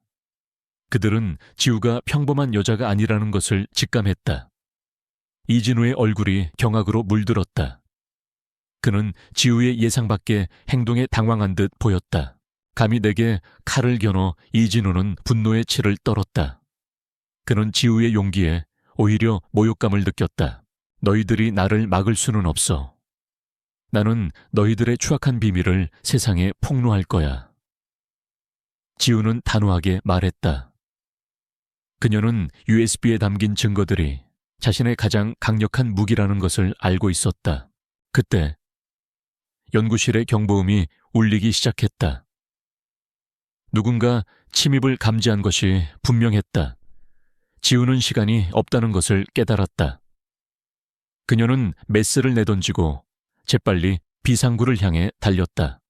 그들은 지우가 평범한 여자가 아니라는 것을 직감했다. 이진우의 얼굴이 경악으로 물들었다. 그는 지우의 예상 밖의 행동에 당황한 듯 보였다. 감히 내게 칼을 겨눠 이진우는 분노의 치를 떨었다. 그는 지우의 용기에 오히려 모욕감을 느꼈다. 너희들이 나를 막을 수는 없어. 나는 너희들의 추악한 비밀을 세상에 폭로할 거야. 지우는 단호하게 말했다. 그녀는 USB에 담긴 증거들이 자신의 가장 강력한 무기라는 것을 알고 있었다. 그때 연구실의 경보음이 울리기 시작했다. 누군가 침입을 감지한 것이 분명했다. 지우는 시간이 없다는 것을 깨달았다. 그녀는 메스를 내던지고 재빨리 비상구를 향해 달렸다.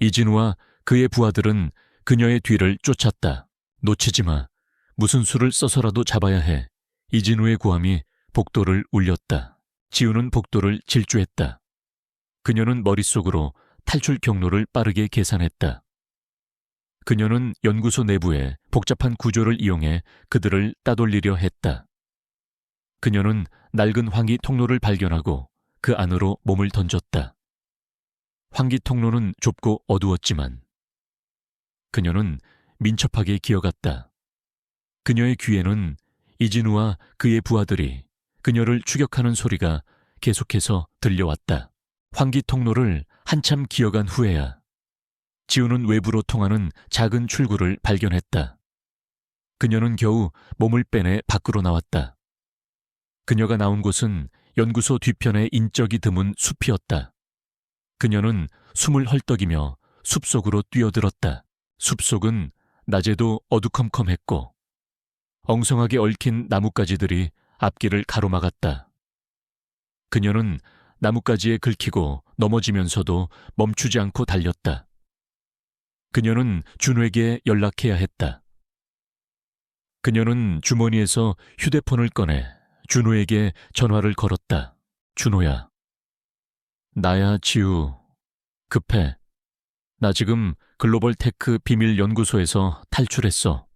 이진우와 그의 부하들은 그녀의 뒤를 쫓았다. 놓치지 마. 무슨 수를 써서라도 잡아야 해. 이진우의 고함이 복도를 울렸다. 지우는 복도를 질주했다. 그녀는 머릿속으로 탈출 경로를 빠르게 계산했다. 그녀는 연구소 내부의 복잡한 구조를 이용해 그들을 따돌리려 했다. 그녀는 낡은 환기 통로를 발견하고 그 안으로 몸을 던졌다. 환기 통로는 좁고 어두웠지만 그녀는 민첩하게 기어갔다. 그녀의 귀에는 이진우와 그의 부하들이 그녀를 추격하는 소리가 계속해서 들려왔다. 환기 통로를 한참 기어간 후에야 지우는 외부로 통하는 작은 출구를 발견했다. 그녀는 겨우 몸을 빼내 밖으로 나왔다. 그녀가 나온 곳은 연구소 뒤편의 인적이 드문 숲이었다. 그녀는 숨을 헐떡이며 숲속으로 뛰어들었다. 숲속은 낮에도 어두컴컴했고 엉성하게 얽힌 나뭇가지들이 앞길을 가로막았다. 그녀는 나뭇가지에 긁히고 넘어지면서도 멈추지 않고 달렸다. 그녀는 준호에게 연락해야 했다. 그녀는 주머니에서 휴대폰을 꺼내 준호에게 전화를 걸었다. 준호야. 나야, 지우. 급해. 나 지금 글로벌 테크 비밀 연구소에서 탈출했어.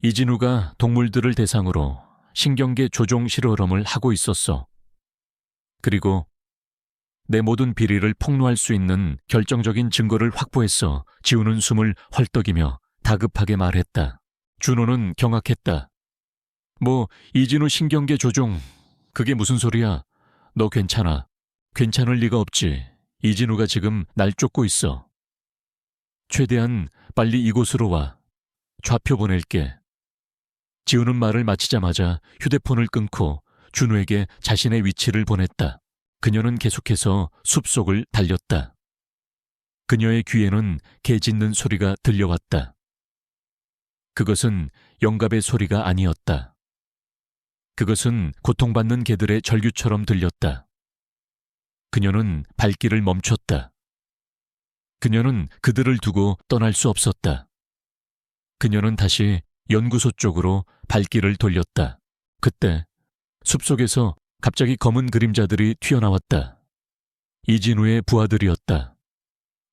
이진우가 동물들을 대상으로 신경계 조종 실험을 하고 있었어. 그리고 내 모든 비리를 폭로할 수 있는 결정적인 증거를 확보했어. 지우는 숨을 헐떡이며 다급하게 말했다. 준호는 경악했다. 뭐 이진우 신경계 조종, 그게 무슨 소리야? 너 괜찮아. 괜찮을 리가 없지. 이진우가 지금 날 쫓고 있어. 최대한 빨리 이곳으로 와. 좌표 보낼게. 지우는 말을 마치자마자 휴대폰을 끊고 준호에게 자신의 위치를 보냈다. 그녀는 계속해서 숲속을 달렸다. 그녀의 귀에는 개 짖는 소리가 들려왔다. 그것은 영갑의 소리가 아니었다. 그것은 고통받는 개들의 절규처럼 들렸다. 그녀는 발길을 멈췄다. 그녀는 그들을 두고 떠날 수 없었다. 그녀는 다시 연구소 쪽으로 발길을 돌렸다. 그때 숲속에서 갑자기 검은 그림자들이 튀어나왔다. 이진우의 부하들이었다.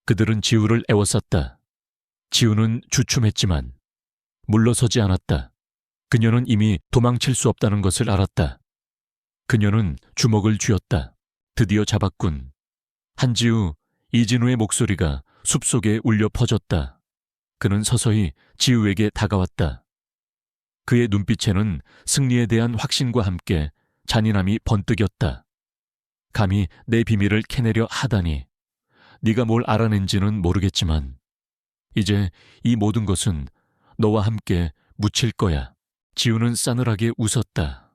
그들은 지우를 애워쌌다. 지우는 주춤했지만 물러서지 않았다. 그녀는 이미 도망칠 수 없다는 것을 알았다. 그녀는 주먹을 쥐었다. 드디어 잡았군. 한지우, 이진우의 목소리가 숲속에 울려 퍼졌다. 그는 서서히 지우에게 다가왔다. 그의 눈빛에는 승리에 대한 확신과 함께 잔인함이 번뜩였다. 감히 내 비밀을 캐내려 하다니. 네가 뭘 알아낸지는 모르겠지만 이제 이 모든 것은 너와 함께 묻힐 거야. 지우는 싸늘하게 웃었다.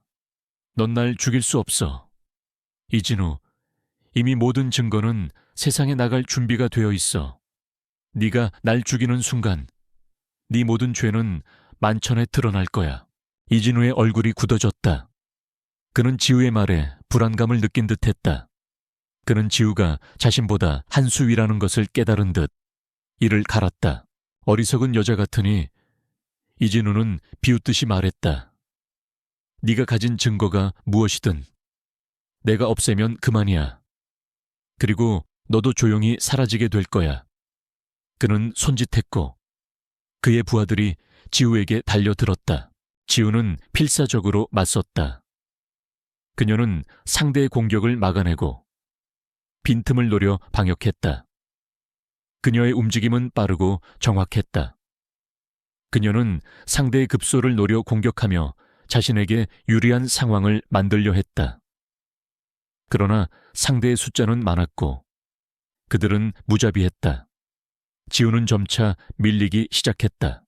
넌 날 죽일 수 없어. 이진우, 이미 모든 증거는 세상에 나갈 준비가 되어 있어. 네가 날 죽이는 순간 네 모든 죄는 만천에 드러날 거야. 이진우의 얼굴이 굳어졌다. 그는 지우의 말에 불안감을 느낀 듯했다. 그는 지우가 자신보다 한 수 위라는 것을 깨달은 듯 이를 갈았다. 어리석은 여자 같으니 이진우는 비웃듯이 말했다. 네가 가진 증거가 무엇이든 내가 없애면 그만이야. 그리고 너도 조용히 사라지게 될 거야. 그는 손짓했고 그의 부하들이 지우에게 달려들었다. 지우는 필사적으로 맞섰다. 그녀는 상대의 공격을 막아내고 빈틈을 노려 방역했다. 그녀의 움직임은 빠르고 정확했다. 그녀는 상대의 급소를 노려 공격하며 자신에게 유리한 상황을 만들려 했다. 그러나 상대의 숫자는 많았고 그들은 무자비했다. 지우는 점차 밀리기 시작했다.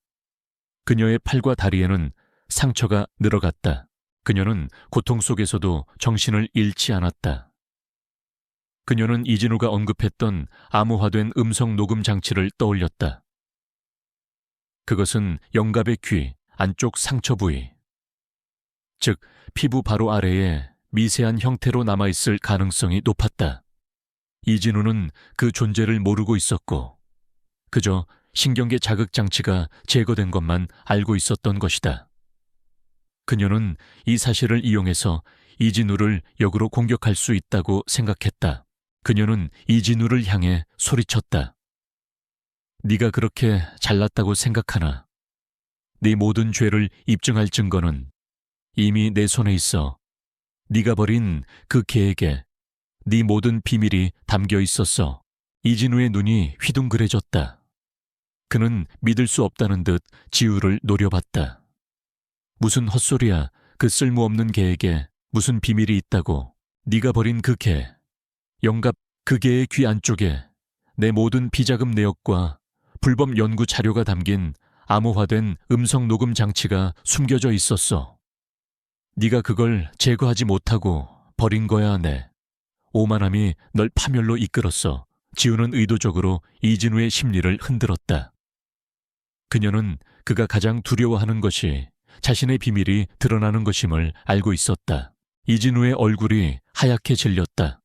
그녀의 팔과 다리에는 상처가 늘어갔다. 그녀는 고통 속에서도 정신을 잃지 않았다. 그녀는 이진우가 언급했던 암호화된 음성 녹음 장치를 떠올렸다. 그것은 영갑의 귀 안쪽 상처 부위, 즉 피부 바로 아래에 미세한 형태로 남아있을 가능성이 높았다. 이진우는 그 존재를 모르고 있었고 그저 신경계 자극 장치가 제거된 것만 알고 있었던 것이다. 그녀는 이 사실을 이용해서 이진우를 역으로 공격할 수 있다고 생각했다. 그녀는 이진우를 향해 소리쳤다. 네가 그렇게 잘났다고 생각하나? 네 모든 죄를 입증할 증거는 이미 내 손에 있어. 네가 버린 그 개에게 네 모든 비밀이 담겨 있었어. 이진우의 눈이 휘둥그레졌다. 그는 믿을 수 없다는 듯 지우를 노려봤다. 무슨 헛소리야. 그 쓸모없는 개에게 무슨 비밀이 있다고. 네가 버린 그 개, 영갑 그 개의 귀 안쪽에 내 모든 비자금 내역과 불법 연구 자료가 담긴 암호화된 음성 녹음 장치가 숨겨져 있었어. 네가 그걸 제거하지 못하고 버린 거야, 네. 오만함이 널 파멸로 이끌었어. 지우는 의도적으로 이진우의 심리를 흔들었다. 그녀는 그가 가장 두려워하는 것이 자신의 비밀이 드러나는 것임을 알고 있었다. 이진우의 얼굴이 하얗게 질렸다.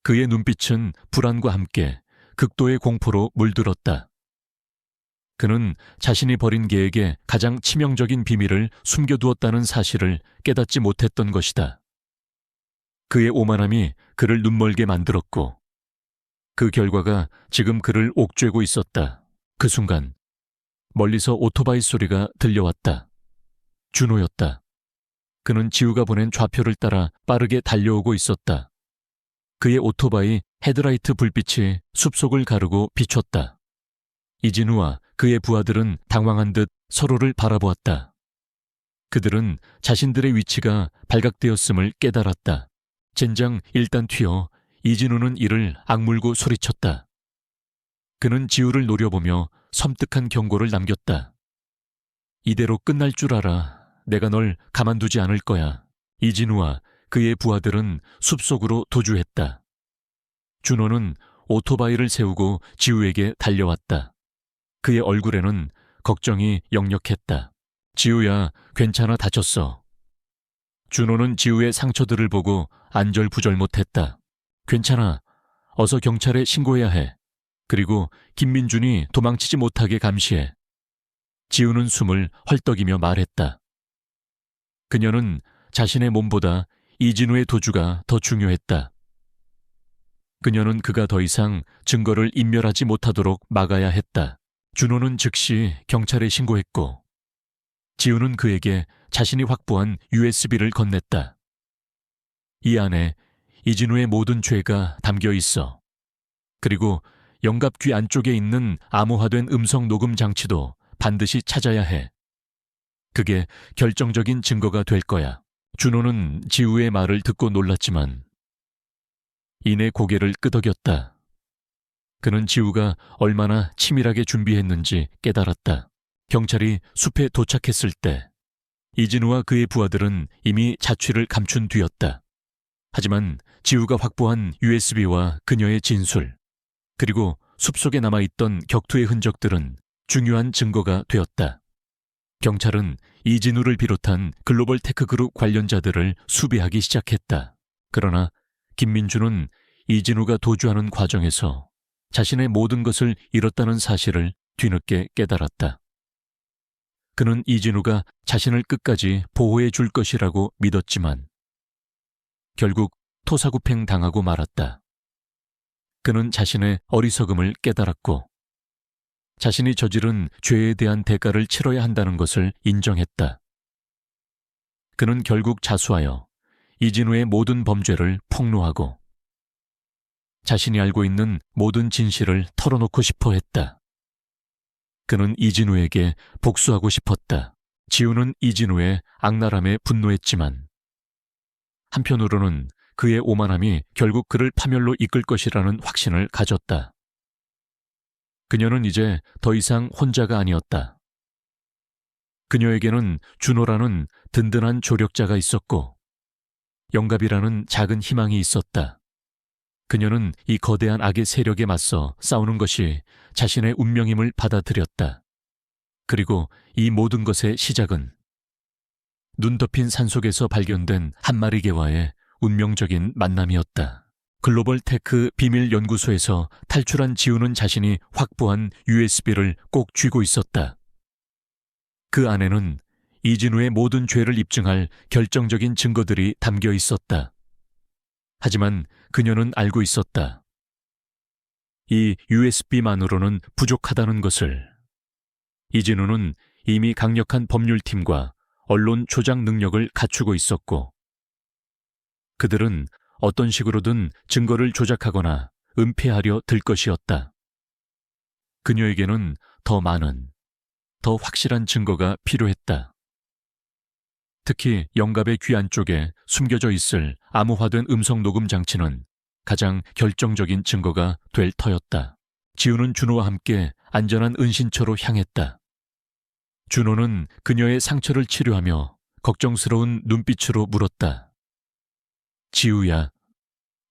그의 눈빛은 불안과 함께 극도의 공포로 물들었다. 그는 자신이 버린 개에게 가장 치명적인 비밀을 숨겨두었다는 사실을 깨닫지 못했던 것이다. 그의 오만함이 그를 눈멀게 만들었고 그 결과가 지금 그를 옥죄고 있었다. 그 순간 멀리서 오토바이 소리가 들려왔다. 준호였다. 그는 지우가 보낸 좌표를 따라 빠르게 달려오고 있었다. 그의 오토바이 헤드라이트 불빛이 숲속을 가르고 비췄다. 이진우와 그의 부하들은 당황한 듯 서로를 바라보았다. 그들은 자신들의 위치가 발각되었음을 깨달았다. 젠장 일단 튀어. 이진우는 이를 악물고 소리쳤다. 그는 지우를 노려보며 섬뜩한 경고를 남겼다. 이대로 끝날 줄 알아. 내가 널 가만두지 않을 거야. 이진우와 그의 부하들은 숲속으로 도주했다. 준호는 오토바이를 세우고 지우에게 달려왔다. 그의 얼굴에는 걱정이 역력했다. 지우야, 괜찮아, 다쳤어. 준호는 지우의 상처들을 보고 안절부절 못했다. 괜찮아. 어서 경찰에 신고해야 해. 그리고 김민준이 도망치지 못하게 감시해 지우는 숨을 헐떡이며 말했다. 그녀는 자신의 몸보다 이진우의 도주가 더 중요했다. 그녀는 그가 더 이상 증거를 인멸하지 못하도록 막아야 했다. 준호는 즉시 경찰에 신고했고 지우는 그에게 자신이 확보한 USB를 건넸다. 이 안에 이진우의 모든 죄가 담겨 있어. 그리고 영갑 귀 안쪽에 있는 암호화된 음성 녹음 장치도 반드시 찾아야 해. 그게 결정적인 증거가 될 거야. 준호는 지우의 말을 듣고 놀랐지만 이내 고개를 끄덕였다. 그는 지우가 얼마나 치밀하게 준비했는지 깨달았다. 경찰이 숲에 도착했을 때 이진우와 그의 부하들은 이미 자취를 감춘 뒤였다. 하지만 지우가 확보한 USB와 그녀의 진술, 그리고 숲속에 남아있던 격투의 흔적들은 중요한 증거가 되었다. 경찰은 이진우를 비롯한 글로벌 테크그룹 관련자들을 수배하기 시작했다. 그러나 김민주는 이진우가 도주하는 과정에서 자신의 모든 것을 잃었다는 사실을 뒤늦게 깨달았다. 그는 이진우가 자신을 끝까지 보호해 줄 것이라고 믿었지만 결국 토사구팽 당하고 말았다. 그는 자신의 어리석음을 깨달았고 자신이 저지른 죄에 대한 대가를 치러야 한다는 것을 인정했다. 그는 결국 자수하여 이진우의 모든 범죄를 폭로하고 자신이 알고 있는 모든 진실을 털어놓고 싶어 했다. 그는 이진우에게 복수하고 싶었다. 지우는 이진우의 악랄함에 분노했지만 한편으로는 그의 오만함이 결국 그를 파멸로 이끌 것이라는 확신을 가졌다. 그녀는 이제 더 이상 혼자가 아니었다. 그녀에게는 준호라는 든든한 조력자가 있었고 영갑이라는 작은 희망이 있었다. 그녀는 이 거대한 악의 세력에 맞서 싸우는 것이 자신의 운명임을 받아들였다. 그리고 이 모든 것의 시작은 눈 덮인 산속에서 발견된 한 마리 개와의 운명적인 만남이었다. 글로벌 테크 비밀 연구소에서 탈출한 지우는 자신이 확보한 USB를 꼭 쥐고 있었다. 그 안에는 이진우의 모든 죄를 입증할 결정적인 증거들이 담겨 있었다. 하지만 그녀는 알고 있었다. 이 USB만으로는 부족하다는 것을. 이진우는 이미 강력한 법률팀과 언론 조작 능력을 갖추고 있었고 그들은 어떤 식으로든 증거를 조작하거나 은폐하려 들 것이었다. 그녀에게는 더 많은, 더 확실한 증거가 필요했다. 특히 영갑의 귀 안쪽에 숨겨져 있을 암호화된 음성 녹음 장치는 가장 결정적인 증거가 될 터였다. 지우는 준호와 함께 안전한 은신처로 향했다. 준호는 그녀의 상처를 치료하며 걱정스러운 눈빛으로 물었다. 지우야,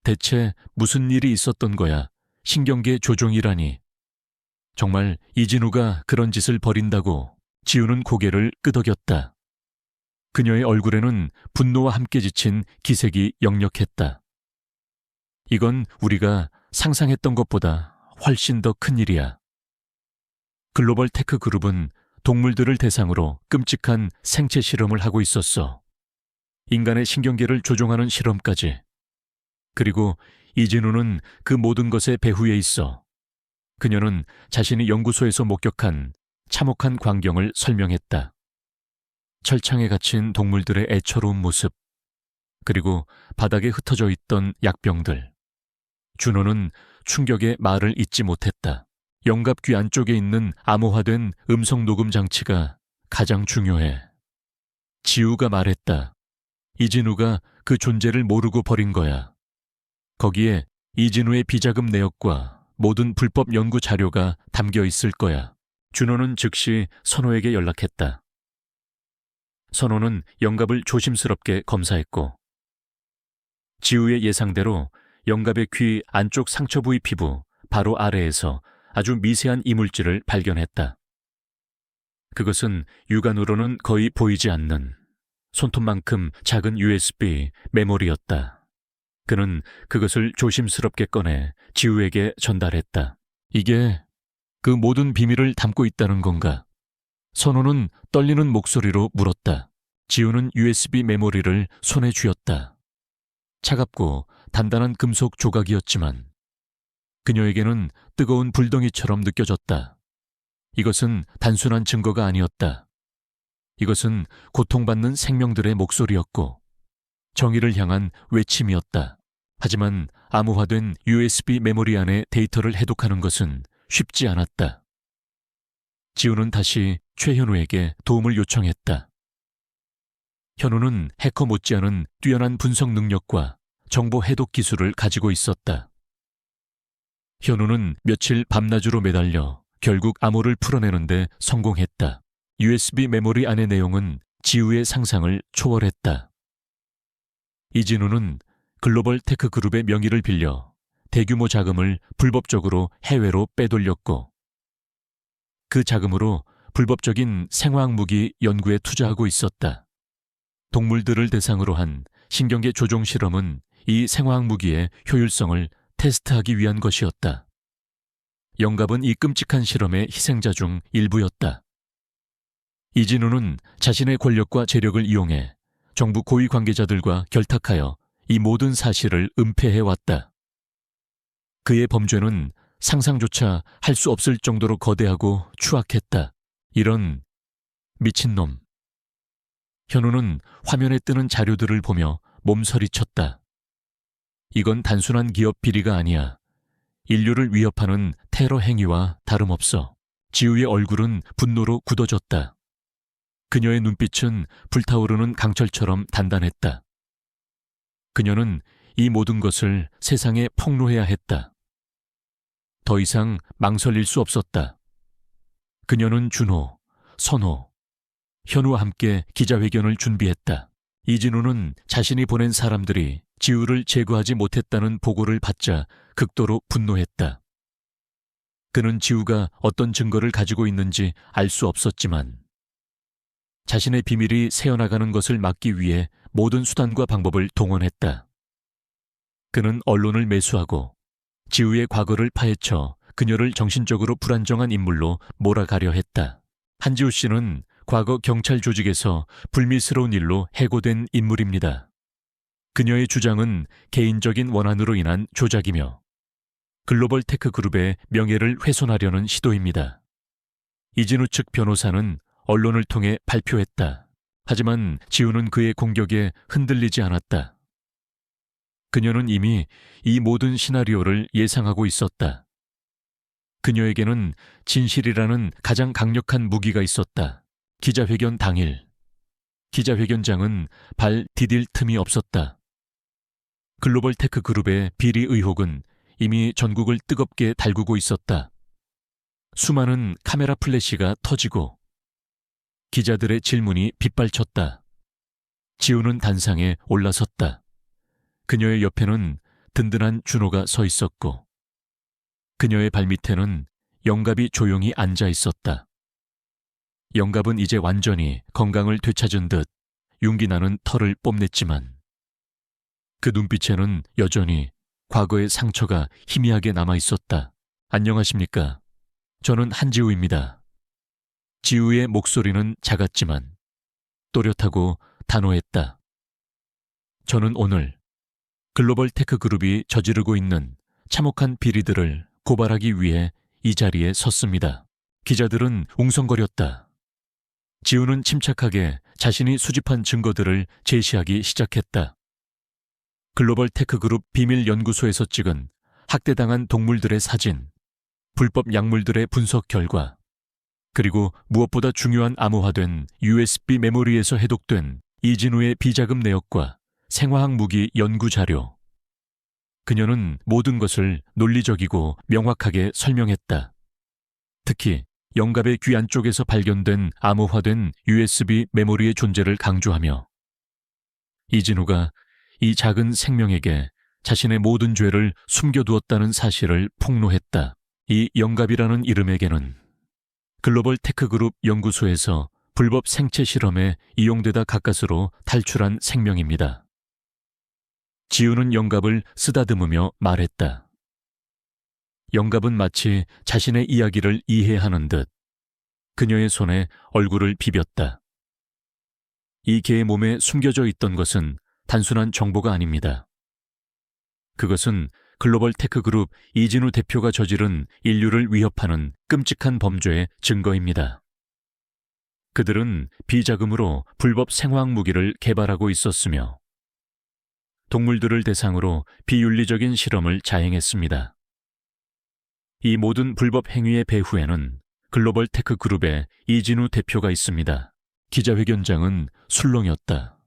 대체 무슨 일이 있었던 거야? 신경계 조종이라니. 정말 이진우가 그런 짓을 벌인다고? 지우는 고개를 끄덕였다. 그녀의 얼굴에는 분노와 함께 지친 기색이 역력했다. 이건 우리가 상상했던 것보다 훨씬 더 큰 일이야. 글로벌 테크 그룹은 동물들을 대상으로 끔찍한 생체 실험을 하고 있었어. 인간의 신경계를 조종하는 실험까지. 그리고 이진우는 그 모든 것의 배후에 있어. 그녀는 자신이 연구소에서 목격한 참혹한 광경을 설명했다. 철창에 갇힌 동물들의 애처로운 모습, 그리고 바닥에 흩어져 있던 약병들. 준호는 충격에 말을 잇지 못했다. 영갑 귀 안쪽에 있는 암호화된 음성 녹음 장치가 가장 중요해. 지우가 말했다. 이진우가 그 존재를 모르고 버린 거야. 거기에 이진우의 비자금 내역과 모든 불법 연구 자료가 담겨 있을 거야. 준호는 즉시 선호에게 연락했다. 선호는 영갑을 조심스럽게 검사했고 지우의 예상대로 영갑의 귀 안쪽 상처 부위 피부 바로 아래에서 아주 미세한 이물질을 발견했다. 그것은 육안으로는 거의 보이지 않는 손톱만큼 작은 USB 메모리였다. 그는 그것을 조심스럽게 꺼내 지우에게 전달했다. 이게 그 모든 비밀을 담고 있다는 건가? 선호는 떨리는 목소리로 물었다. 지우는 USB 메모리를 손에 쥐었다. 차갑고 단단한 금속 조각이었지만 그녀에게는 뜨거운 불덩이처럼 느껴졌다. 이것은 단순한 증거가 아니었다. 이것은 고통받는 생명들의 목소리였고 정의를 향한 외침이었다. 하지만 암호화된 USB 메모리 안에 데이터를 해독하는 것은 쉽지 않았다. 지우는 다시 최현우에게 도움을 요청했다. 현우는 해커 못지않은 뛰어난 분석 능력과 정보 해독 기술을 가지고 있었다. 현우는 며칠 밤낮으로 매달려 결국 암호를 풀어내는데 성공했다. USB 메모리 안의 내용은 지우의 상상을 초월했다. 이진우는 글로벌 테크 그룹의 명의를 빌려 대규모 자금을 불법적으로 해외로 빼돌렸고 그 자금으로 불법적인 생화학 무기 연구에 투자하고 있었다. 동물들을 대상으로 한 신경계 조종 실험은 이 생화학 무기의 효율성을 테스트하기 위한 것이었다. 영갑은 이 끔찍한 실험의 희생자 중 일부였다. 이진우는 자신의 권력과 재력을 이용해 정부 고위 관계자들과 결탁하여 이 모든 사실을 은폐해왔다. 그의 범죄는 상상조차 할 수 없을 정도로 거대하고 추악했다. 이런 미친놈. 현우는 화면에 뜨는 자료들을 보며 몸서리쳤다. 이건 단순한 기업 비리가 아니야. 인류를 위협하는 테러 행위와 다름없어. 지우의 얼굴은 분노로 굳어졌다. 그녀의 눈빛은 불타오르는 강철처럼 단단했다. 그녀는 이 모든 것을 세상에 폭로해야 했다. 더 이상 망설일 수 없었다. 그녀는 준호, 선호, 현우와 함께 기자회견을 준비했다. 이진우는 자신이 보낸 사람들이 지우를 제거하지 못했다는 보고를 받자 극도로 분노했다. 그는 지우가 어떤 증거를 가지고 있는지 알 수 없었지만 자신의 비밀이 새어나가는 것을 막기 위해 모든 수단과 방법을 동원했다. 그는 언론을 매수하고 지우의 과거를 파헤쳐 그녀를 정신적으로 불안정한 인물로 몰아가려 했다. 한지우 씨는 과거 경찰 조직에서 불미스러운 일로 해고된 인물입니다. 그녀의 주장은 개인적인 원한으로 인한 조작이며 글로벌 테크 그룹의 명예를 훼손하려는 시도입니다. 이진우 측 변호사는 언론을 통해 발표했다. 하지만 지우는 그의 공격에 흔들리지 않았다. 그녀는 이미 이 모든 시나리오를 예상하고 있었다. 그녀에게는 진실이라는 가장 강력한 무기가 있었다. 기자회견 당일, 기자회견장은 발 디딜 틈이 없었다. 글로벌 테크 그룹의 비리 의혹은 이미 전국을 뜨겁게 달구고 있었다. 수많은 카메라 플래시가 터지고 기자들의 질문이 빗발쳤다. 지우는 단상에 올라섰다. 그녀의 옆에는 든든한 준호가 서 있었고 그녀의 발밑에는 영갑이 조용히 앉아 있었다. 영갑은 이제 완전히 건강을 되찾은 듯 윤기 나는 털을 뽐냈지만 그 눈빛에는 여전히 과거의 상처가 희미하게 남아 있었다. 안녕하십니까? 저는 한지우입니다. 지우의 목소리는 작았지만 또렷하고 단호했다. 저는 오늘 글로벌 테크 그룹이 저지르고 있는 참혹한 비리들을 고발하기 위해 이 자리에 섰습니다. 기자들은 웅성거렸다. 지우는 침착하게 자신이 수집한 증거들을 제시하기 시작했다. 글로벌 테크 그룹 비밀 연구소에서 찍은 학대당한 동물들의 사진, 불법 약물들의 분석 결과, 그리고 무엇보다 중요한 암호화된 USB 메모리에서 해독된 이진우의 비자금 내역과 생화학 무기 연구 자료. 그녀는 모든 것을 논리적이고 명확하게 설명했다. 특히 영갑의 귀 안쪽에서 발견된 암호화된 USB 메모리의 존재를 강조하며 이진우가 이 작은 생명에게 자신의 모든 죄를 숨겨두었다는 사실을 폭로했다. 이 영갑이라는 이름에게는 글로벌 테크그룹 연구소에서 불법 생체 실험에 이용되다 가까스로 탈출한 생명입니다. 지우는 영갑을 쓰다듬으며 말했다. 영갑은 마치 자신의 이야기를 이해하는 듯 그녀의 손에 얼굴을 비볐다. 이 개의 몸에 숨겨져 있던 것은 단순한 정보가 아닙니다. 그것은 글로벌 테크그룹 이진우 대표가 저지른 인류를 위협하는 끔찍한 범죄의 증거입니다. 그들은 비자금으로 불법 생화학 무기를 개발하고 있었으며 동물들을 대상으로 비윤리적인 실험을 자행했습니다. 이 모든 불법 행위의 배후에는 글로벌 테크그룹의 이진우 대표가 있습니다. 기자회견장은 술렁였다.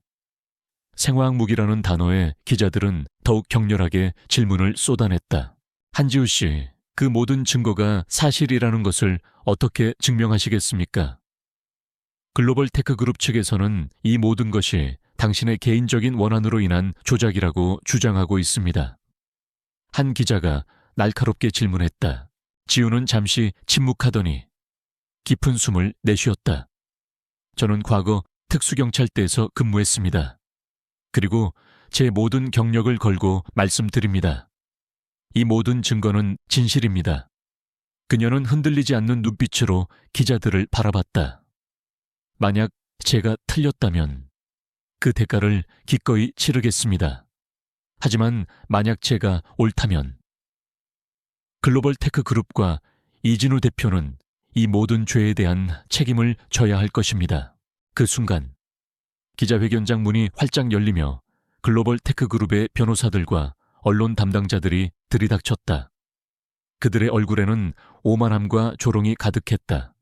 생화학 무기라는 단어에 기자들은 더욱 격렬하게 질문을 쏟아냈다. 한지우 씨, 그 모든 증거가 사실이라는 것을 어떻게 증명하시겠습니까? 글로벌 테크그룹 측에서는 이 모든 것이 당신의 개인적인 원한으로 인한 조작이라고 주장하고 있습니다. 한 기자가 날카롭게 질문했다. 지우는 잠시 침묵하더니 깊은 숨을 내쉬었다. 저는 과거 특수경찰대에서 근무했습니다. 그리고 제 모든 경력을 걸고 말씀드립니다. 이 모든 증거는 진실입니다. 그녀는 흔들리지 않는 눈빛으로 기자들을 바라봤다. 만약 제가 틀렸다면 그 대가를 기꺼이 치르겠습니다. 하지만 만약 제가 옳다면 글로벌 테크 그룹과 이진우 대표는 이 모든 죄에 대한 책임을 져야 할 것입니다. 그 순간 기자회견장 문이 활짝 열리며 글로벌 테크 그룹의 변호사들과 언론 담당자들이 들이닥쳤다. 그들의 얼굴에는 오만함과 조롱이 가득했다.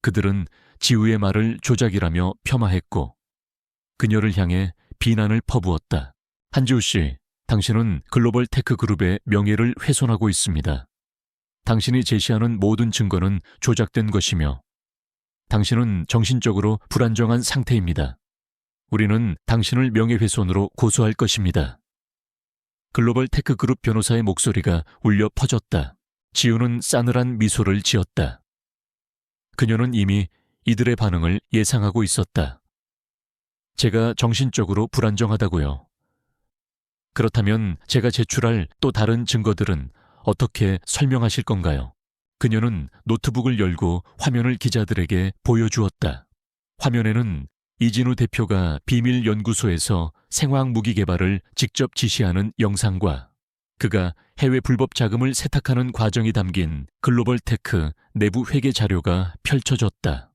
그들은 지우의 말을 조작이라며 폄하했고 그녀를 향해 비난을 퍼부었다. 한지우 씨, 당신은 글로벌 테크 그룹의 명예를 훼손하고 있습니다. 당신이 제시하는 모든 증거는 조작된 것이며 당신은 정신적으로 불안정한 상태입니다. 우리는 당신을 명예훼손으로 고소할 것입니다. 글로벌 테크 그룹 변호사의 목소리가 울려 퍼졌다. 지우는 싸늘한 미소를 지었다. 그녀는 이미 이들의 반응을 예상하고 있었다. 제가 정신적으로 불안정하다고요. 그렇다면 제가 제출할 또 다른 증거들은 어떻게 설명하실 건가요? 그녀는 노트북을 열고 화면을 기자들에게 보여주었다. 화면에는 이진우 대표가 비밀 연구소에서 생화학 무기 개발을 직접 지시하는 영상과 그가 해외 불법 자금을 세탁하는 과정이 담긴 글로벌 테크 내부 회계 자료가 펼쳐졌다.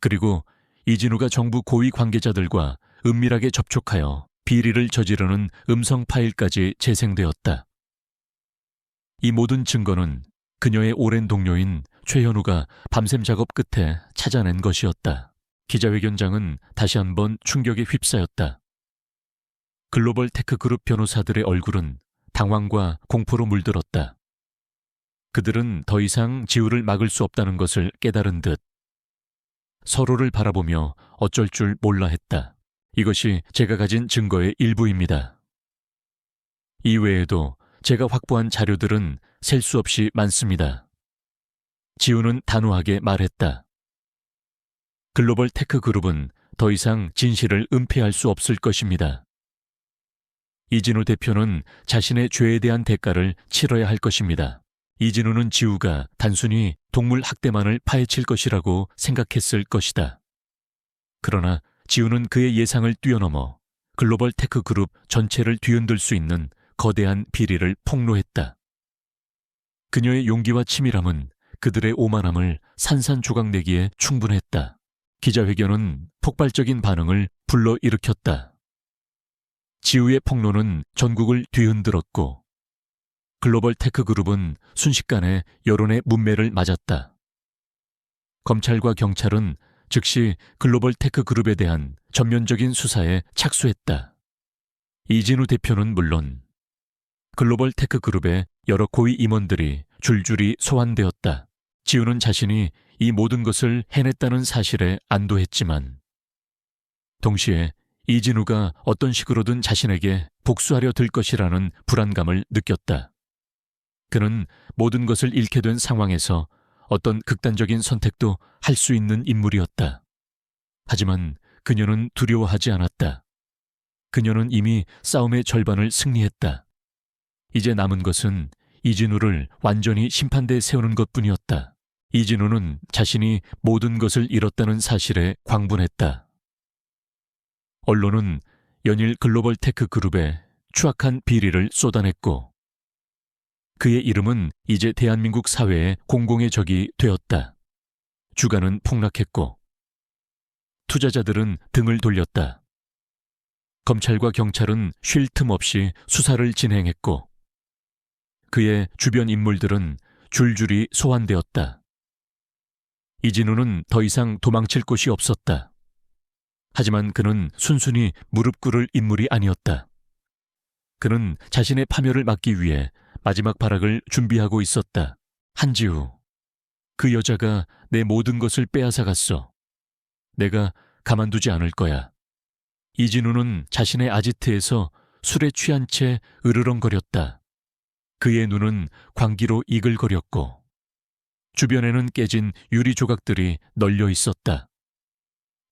그리고 이진우가 정부 고위 관계자들과 은밀하게 접촉하여 비리를 저지르는 음성 파일까지 재생되었다. 이 모든 증거는 그녀의 오랜 동료인 최현우가 밤샘 작업 끝에 찾아낸 것이었다. 기자회견장은 다시 한번 충격에 휩싸였다. 글로벌 테크 그룹 변호사들의 얼굴은 당황과 공포로 물들었다. 그들은 더 이상 지우를 막을 수 없다는 것을 깨달은 듯 서로를 바라보며 어쩔 줄 몰라 했다. 이것이 제가 가진 증거의 일부입니다. 이외에도 제가 확보한 자료들은 셀 수 없이 많습니다. 지우는 단호하게 말했다. 글로벌 테크 그룹은 더 이상 진실을 은폐할 수 없을 것입니다. 이진우 대표는 자신의 죄에 대한 대가를 치러야 할 것입니다. 이진우는 지우가 단순히 동물 학대만을 파헤칠 것이라고 생각했을 것이다. 그러나 지우는 그의 예상을 뛰어넘어 글로벌 테크 그룹 전체를 뒤흔들 수 있는 거대한 비리를 폭로했다. 그녀의 용기와 치밀함은 그들의 오만함을 산산조각내기에 충분했다. 기자회견은 폭발적인 반응을 불러일으켰다. 지우의 폭로는 전국을 뒤흔들었고 글로벌 테크 그룹은 순식간에 여론의 문매를 맞았다. 검찰과 경찰은 즉시 글로벌 테크 그룹에 대한 전면적인 수사에 착수했다. 이진우 대표는 물론 글로벌 테크 그룹의 여러 고위 임원들이 줄줄이 소환되었다. 지우는 자신이 이 모든 것을 해냈다는 사실에 안도했지만 동시에 이진우가 어떤 식으로든 자신에게 복수하려 들 것이라는 불안감을 느꼈다. 그는 모든 것을 잃게 된 상황에서 어떤 극단적인 선택도 할 수 있는 인물이었다. 하지만 그녀는 두려워하지 않았다. 그녀는 이미 싸움의 절반을 승리했다. 이제 남은 것은 이진우를 완전히 심판대에 세우는 것뿐이었다. 이진우는 자신이 모든 것을 잃었다는 사실에 광분했다. 언론은 연일 글로벌 테크 그룹에 추악한 비리를 쏟아냈고 그의 이름은 이제 대한민국 사회의 공공의 적이 되었다. 주가는 폭락했고 투자자들은 등을 돌렸다. 검찰과 경찰은 쉴 틈 없이 수사를 진행했고 그의 주변 인물들은 줄줄이 소환되었다. 이진우는 더 이상 도망칠 곳이 없었다. 하지만 그는 순순히 무릎 꿇을 인물이 아니었다. 그는 자신의 파멸을 막기 위해 마지막 발악을 준비하고 있었다. 한지우, 그 여자가 내 모든 것을 빼앗아갔어. 내가 가만두지 않을 거야. 이진우는 자신의 아지트에서 술에 취한 채 으르렁거렸다. 그의 눈은 광기로 이글거렸고 주변에는 깨진 유리 조각들이 널려 있었다.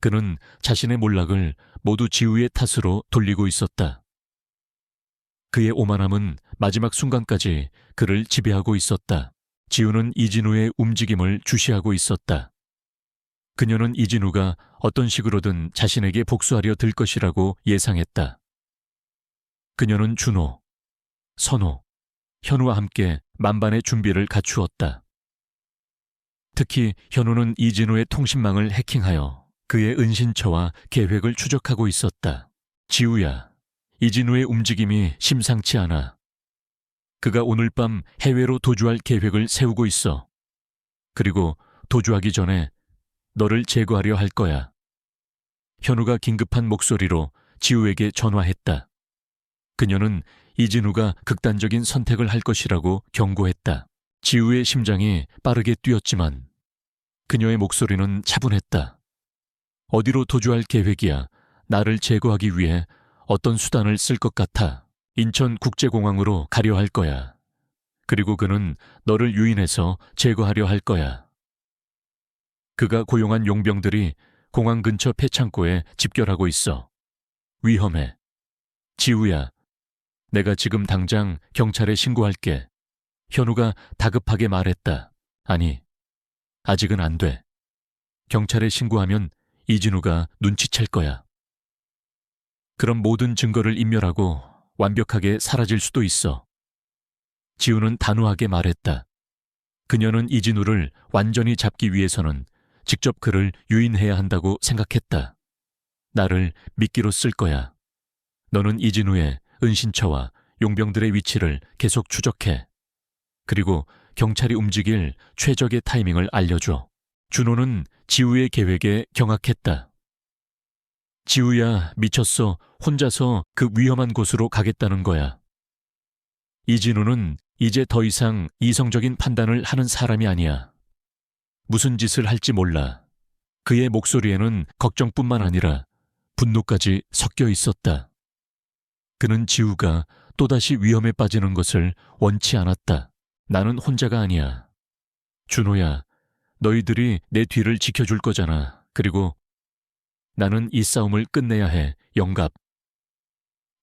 그는 자신의 몰락을 모두 지우의 탓으로 돌리고 있었다. 그의 오만함은 마지막 순간까지 그를 지배하고 있었다. 지우는 이진우의 움직임을 주시하고 있었다. 그녀는 이진우가 어떤 식으로든 자신에게 복수하려 들 것이라고 예상했다. 그녀는 준호, 선호, 현우와 함께 만반의 준비를 갖추었다. 특히 현우는 이진우의 통신망을 해킹하여 그의 은신처와 계획을 추적하고 있었다. 지우야, 이진우의 움직임이 심상치 않아. 그가 오늘 밤 해외로 도주할 계획을 세우고 있어. 그리고 도주하기 전에 너를 제거하려 할 거야. 현우가 긴급한 목소리로 지우에게 전화했다. 그녀는 이진우가 극단적인 선택을 할 것이라고 경고했다. 지우의 심장이 빠르게 뛰었지만 그녀의 목소리는 차분했다. 어디로 도주할 계획이야? 나를 제거하기 위해 어떤 수단을 쓸 것 같아. 인천국제공항으로 가려 할 거야. 그리고 그는 너를 유인해서 제거하려 할 거야. 그가 고용한 용병들이 공항 근처 폐창고에 집결하고 있어. 위험해. 지우야, 내가 지금 당장 경찰에 신고할게. 현우가 다급하게 말했다. 아니, 아직은 안 돼. 경찰에 신고하면 이진우가 눈치챌 거야. 그럼 모든 증거를 인멸하고 완벽하게 사라질 수도 있어. 지우는 단호하게 말했다. 그녀는 이진우를 완전히 잡기 위해서는 직접 그를 유인해야 한다고 생각했다. 나를 미끼로 쓸 거야. 너는 이진우의 은신처와 용병들의 위치를 계속 추적해. 그리고 경찰이 움직일 최적의 타이밍을 알려줘. 준호는 지우의 계획에 경악했다. 지우야, 미쳤어. 혼자서 그 위험한 곳으로 가겠다는 거야. 이진우는 이제 더 이상 이성적인 판단을 하는 사람이 아니야. 무슨 짓을 할지 몰라. 그의 목소리에는 걱정뿐만 아니라 분노까지 섞여 있었다. 그는 지우가 또다시 위험에 빠지는 것을 원치 않았다. 나는 혼자가 아니야. 준호야, 너희들이 내 뒤를 지켜줄 거잖아. 그리고 나는 이 싸움을 끝내야 해, 영갑.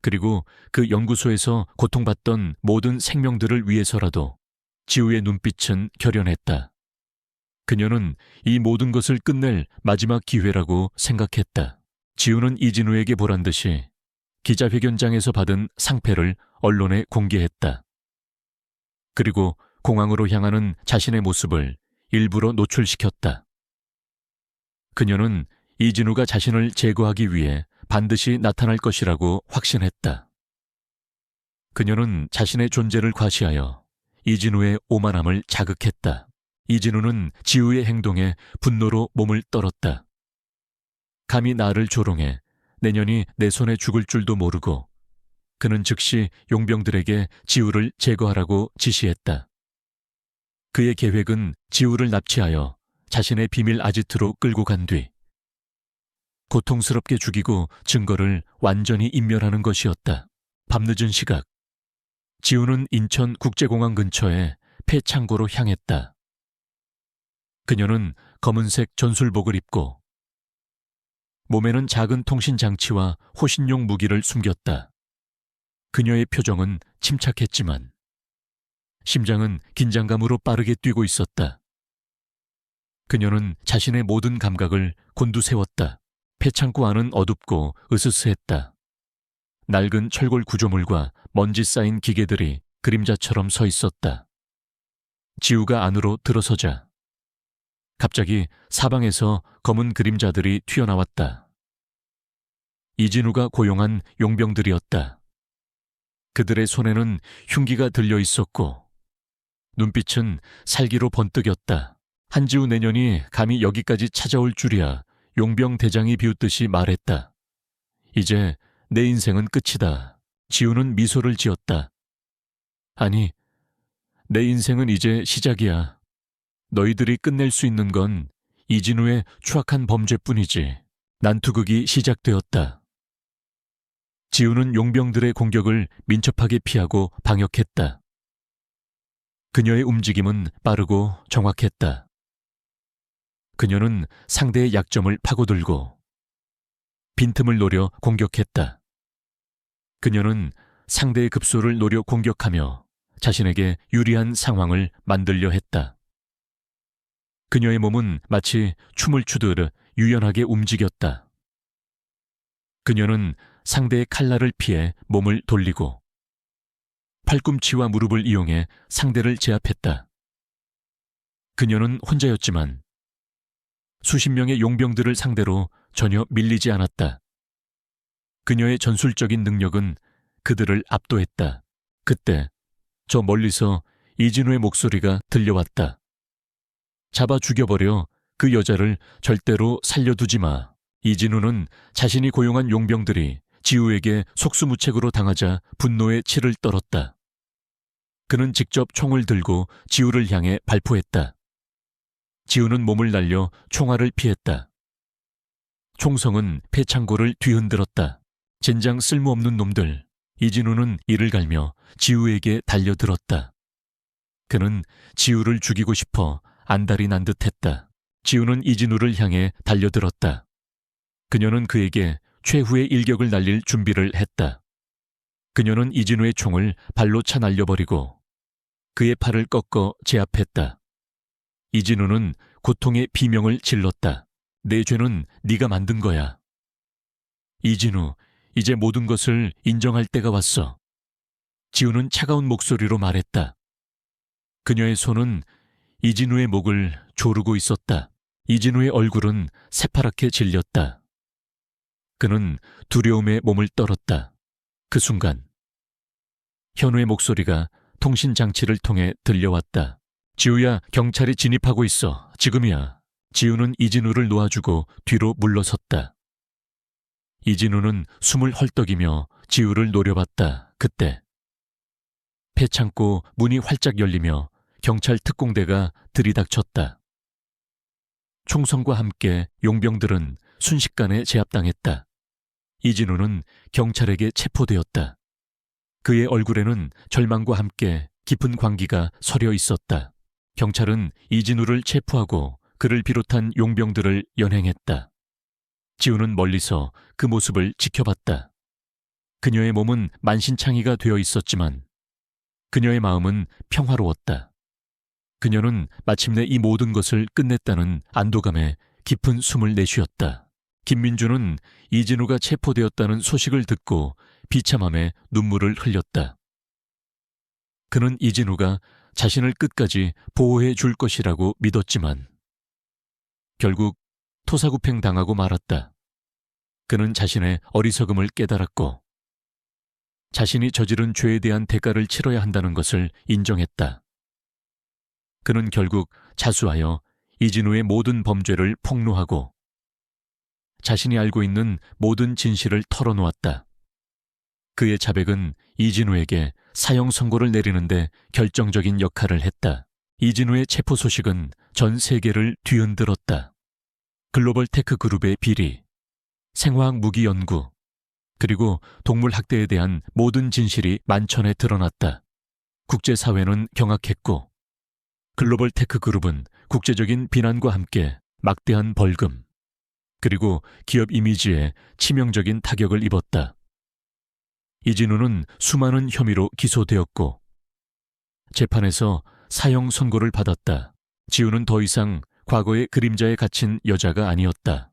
그리고 그 연구소에서 고통받던 모든 생명들을 위해서라도. 지우의 눈빛은 결연했다. 그녀는 이 모든 것을 끝낼 마지막 기회라고 생각했다. 지우는 이진우에게 보란 듯이 기자회견장에서 받은 상패를 언론에 공개했다. 그리고 공항으로 향하는 자신의 모습을 일부러 노출시켰다. 그녀는 이진우가 자신을 제거하기 위해 반드시 나타날 것이라고 확신했다. 그녀는 자신의 존재를 과시하여 이진우의 오만함을 자극했다. 이진우는 지우의 행동에 분노로 몸을 떨었다. 감히 나를 조롱해 내년이 내 손에 죽을 줄도 모르고 그는 즉시 용병들에게 지우를 제거하라고 지시했다. 그의 계획은 지우를 납치하여 자신의 비밀 아지트로 끌고 간 뒤 고통스럽게 죽이고 증거를 완전히 인멸하는 것이었다. 밤늦은 시각, 지우는 인천국제공항 근처에 폐창고로 향했다. 그녀는 검은색 전술복을 입고 몸에는 작은 통신장치와 호신용 무기를 숨겼다. 그녀의 표정은 침착했지만 심장은 긴장감으로 빠르게 뛰고 있었다. 그녀는 자신의 모든 감각을 곤두세웠다. 폐창고 안은 어둡고 으스스했다. 낡은 철골 구조물과 먼지 쌓인 기계들이 그림자처럼 서 있었다. 지우가 안으로 들어서자 갑자기 사방에서 검은 그림자들이 튀어나왔다. 이진우가 고용한 용병들이었다. 그들의 손에는 흉기가 들려 있었고 눈빛은 살기로 번뜩였다. 한지우 내년이 감히 여기까지 찾아올 줄이야. 용병 대장이 비웃듯이 말했다. 이제 내 인생은 끝이다. 지우는 미소를 지었다. 아니, 내 인생은 이제 시작이야. 너희들이 끝낼 수 있는 건 이진우의 추악한 범죄뿐이지. 난투극이 시작되었다. 지우는 용병들의 공격을 민첩하게 피하고 방역했다. 그녀의 움직임은 빠르고 정확했다. 그녀는 상대의 약점을 파고들고 빈틈을 노려 공격했다. 그녀는 상대의 급소를 노려 공격하며 자신에게 유리한 상황을 만들려 했다. 그녀의 몸은 마치 춤을 추듯 유연하게 움직였다. 그녀는 상대의 칼날을 피해 몸을 돌리고 팔꿈치와 무릎을 이용해 상대를 제압했다. 그녀는 혼자였지만 수십 명의 용병들을 상대로 전혀 밀리지 않았다. 그녀의 전술적인 능력은 그들을 압도했다. 그때 저 멀리서 이진우의 목소리가 들려왔다. 잡아 죽여버려. 그 여자를 절대로 살려두지 마. 이진우는 자신이 고용한 용병들이 지우에게 속수무책으로 당하자 분노에 치를 떨었다. 그는 직접 총을 들고 지우를 향해 발포했다. 지우는 몸을 날려 총알을 피했다. 총성은 폐창고를 뒤흔들었다. 젠장 쓸모없는 놈들. 이진우는 이를 갈며 지우에게 달려들었다. 그는 지우를 죽이고 싶어 안달이 난 듯했다. 지우는 이진우를 향해 달려들었다. 그녀는 그에게 최후의 일격을 날릴 준비를 했다. 그녀는 이진우의 총을 발로 차 날려버리고 그의 팔을 꺾어 제압했다. 이진우는 고통의 비명을 질렀다. 내 죄는 네가 만든 거야. 이진우, 이제 모든 것을 인정할 때가 왔어. 지우는 차가운 목소리로 말했다. 그녀의 손은 이진우의 목을 조르고 있었다. 이진우의 얼굴은 새파랗게 질렸다. 그는 두려움에 몸을 떨었다. 그 순간 현우의 목소리가 통신장치를 통해 들려왔다. 지우야, 경찰이 진입하고 있어. 지금이야. 지우는 이진우를 놓아주고 뒤로 물러섰다. 이진우는 숨을 헐떡이며 지우를 노려봤다. 그때 폐창고 문이 활짝 열리며 경찰 특공대가 들이닥쳤다. 총성과 함께 용병들은 순식간에 제압당했다. 이진우는 경찰에게 체포되었다. 그의 얼굴에는 절망과 함께 깊은 광기가 서려 있었다. 경찰은 이진우를 체포하고 그를 비롯한 용병들을 연행했다. 지우는 멀리서 그 모습을 지켜봤다. 그녀의 몸은 만신창이가 되어 있었지만 그녀의 마음은 평화로웠다. 그녀는 마침내 이 모든 것을 끝냈다는 안도감에 깊은 숨을 내쉬었다. 김민주는 이진우가 체포되었다는 소식을 듣고 비참함에 눈물을 흘렸다. 그는 이진우가 자신을 끝까지 보호해 줄 것이라고 믿었지만 결국 토사구팽 당하고 말았다. 그는 자신의 어리석음을 깨달았고 자신이 저지른 죄에 대한 대가를 치러야 한다는 것을 인정했다. 그는 결국 자수하여 이진우의 모든 범죄를 폭로하고 자신이 알고 있는 모든 진실을 털어놓았다. 그의 자백은 이진우에게 사형 선고를 내리는데 결정적인 역할을 했다. 이진우의 체포 소식은 전 세계를 뒤흔들었다. 글로벌 테크 그룹의 비리, 생화학 무기 연구, 그리고 동물 학대에 대한 모든 진실이 만천에 드러났다. 국제사회는 경악했고 글로벌 테크 그룹은 국제적인 비난과 함께 막대한 벌금, 그리고 기업 이미지에 치명적인 타격을 입었다. 이진우는 수많은 혐의로 기소되었고 재판에서 사형 선고를 받았다. 지우는 더 이상 과거의 그림자에 갇힌 여자가 아니었다.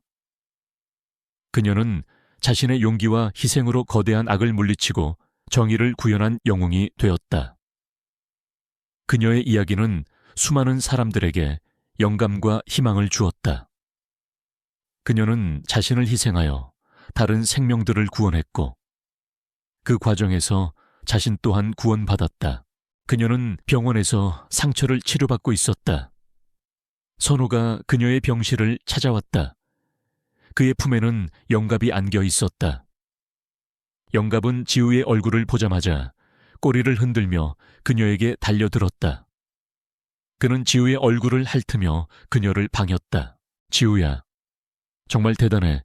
그녀는 자신의 용기와 희생으로 거대한 악을 물리치고 정의를 구현한 영웅이 되었다. 그녀의 이야기는 수많은 사람들에게 영감과 희망을 주었다. 그녀는 자신을 희생하여 다른 생명들을 구원했고 그 과정에서 자신 또한 구원받았다. 그녀는 병원에서 상처를 치료받고 있었다. 선호가 그녀의 병실을 찾아왔다. 그의 품에는 영갑이 안겨 있었다. 영갑은 지우의 얼굴을 보자마자 꼬리를 흔들며 그녀에게 달려들었다. 그는 지우의 얼굴을 핥으며 그녀를 방했다. 지우야, 정말 대단해.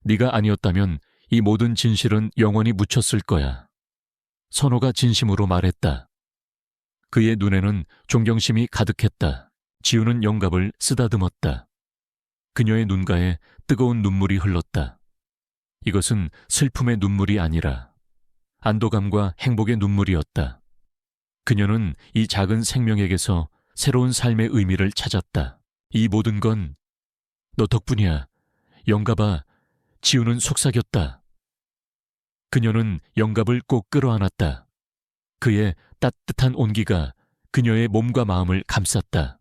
네가 아니었다면 이 모든 진실은 영원히 묻혔을 거야. 선호가 진심으로 말했다. 그의 눈에는 존경심이 가득했다. 지우는 영갑을 쓰다듬었다. 그녀의 눈가에 뜨거운 눈물이 흘렀다. 이것은 슬픔의 눈물이 아니라 안도감과 행복의 눈물이었다. 그녀는 이 작은 생명에게서 새로운 삶의 의미를 찾았다. 이 모든 건 너 덕분이야. 영갑아, 지우는 속삭였다. 그녀는 영갑을 꼭 끌어안았다. 그의 따뜻한 온기가 그녀의 몸과 마음을 감쌌다.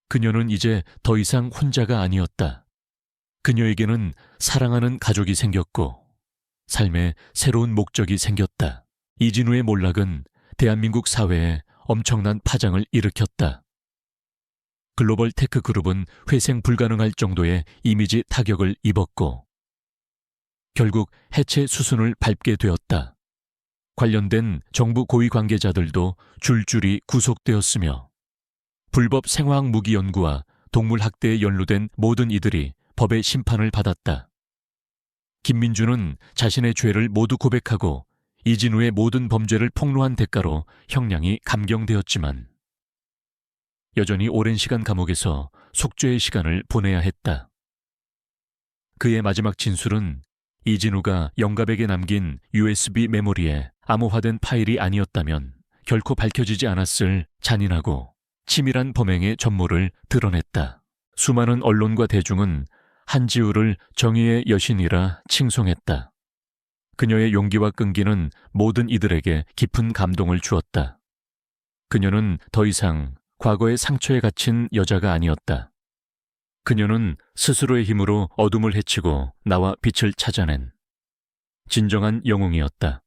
그녀는 이제 더 이상 혼자가 아니었다. 그녀에게는 사랑하는 가족이 생겼고 삶에 새로운 목적이 생겼다. 이진우의 몰락은 대한민국 사회에 엄청난 파장을 일으켰다. 글로벌 테크 그룹은 회생 불가능할 정도의 이미지 타격을 입었고 결국 해체 수순을 밟게 되었다. 관련된 정부 고위 관계자들도 줄줄이 구속되었으며 불법 생화학 무기 연구와 동물 학대에 연루된 모든 이들이 법의 심판을 받았다. 김민주는 자신의 죄를 모두 고백하고 이진우의 모든 범죄를 폭로한 대가로 형량이 감경되었지만 여전히 오랜 시간 감옥에서 속죄의 시간을 보내야 했다. 그의 마지막 진술은 이진우가 영갑에게 남긴 USB 메모리에 암호화된 파일이 아니었다면 결코 밝혀지지 않았을 잔인하고 치밀한 범행의 전모를 드러냈다. 수많은 언론과 대중은 한지우를 정의의 여신이라 칭송했다. 그녀의 용기와 끈기는 모든 이들에게 깊은 감동을 주었다. 그녀는 더 이상 과거의 상처에 갇힌 여자가 아니었다. 그녀는 스스로의 힘으로 어둠을 헤치고 나와 빛을 찾아낸 진정한 영웅이었다.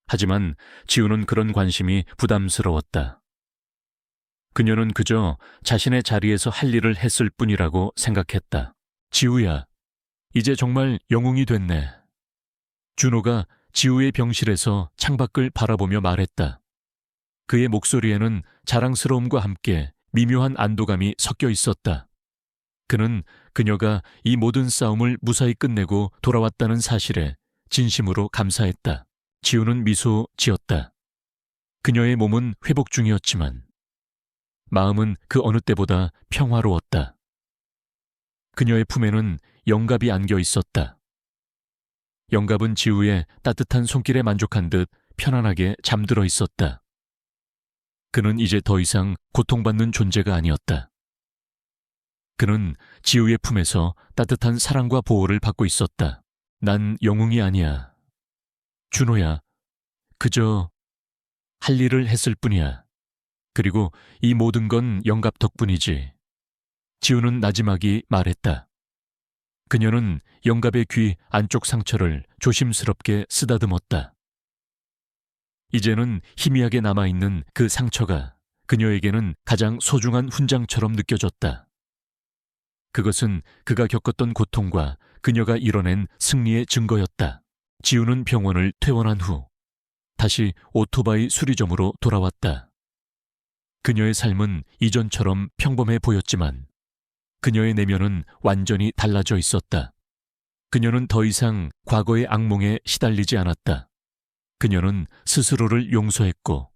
하지만 지우는 그런 관심이 부담스러웠다. 그녀는 그저 자신의 자리에서 할 일을 했을 뿐이라고 생각했다. 지우야, 이제 정말 영웅이 됐네. 준호가 지우의 병실에서 창밖을 바라보며 말했다. 그의 목소리에는 자랑스러움과 함께 미묘한 안도감이 섞여 있었다. 그는 그녀가 이 모든 싸움을 무사히 끝내고 돌아왔다는 사실에 진심으로 감사했다. 지우는 미소 지었다. 그녀의 몸은 회복 중이었지만 마음은 그 어느 때보다 평화로웠다. 그녀의 품에는 영갑이 안겨 있었다. 영갑은 지우의 따뜻한 손길에 만족한 듯 편안하게 잠들어 있었다. 그는 이제 더 이상 고통받는 존재가 아니었다. 그는 지우의 품에서 따뜻한 사랑과 보호를 받고 있었다. 난 영웅이 아니야. 준호야, 그저 할 일을 했을 뿐이야. 그리고 이 모든 건 영갑 덕분이지. 지우는 나지막이 말했다. 그녀는 영갑의 귀 안쪽 상처를 조심스럽게 쓰다듬었다. 이제는 희미하게 남아있는 그 상처가 그녀에게는 가장 소중한 훈장처럼 느껴졌다. 그것은 그가 겪었던 고통과 그녀가 이뤄낸 승리의 증거였다. 지우는 병원을 퇴원한 후 다시 오토바이 수리점으로 돌아왔다. 그녀의 삶은 이전처럼 평범해 보였지만 그녀의 내면은 완전히 달라져 있었다. 그녀는 더 이상 과거의 악몽에 시달리지 않았다. 그녀는 스스로를 용서했고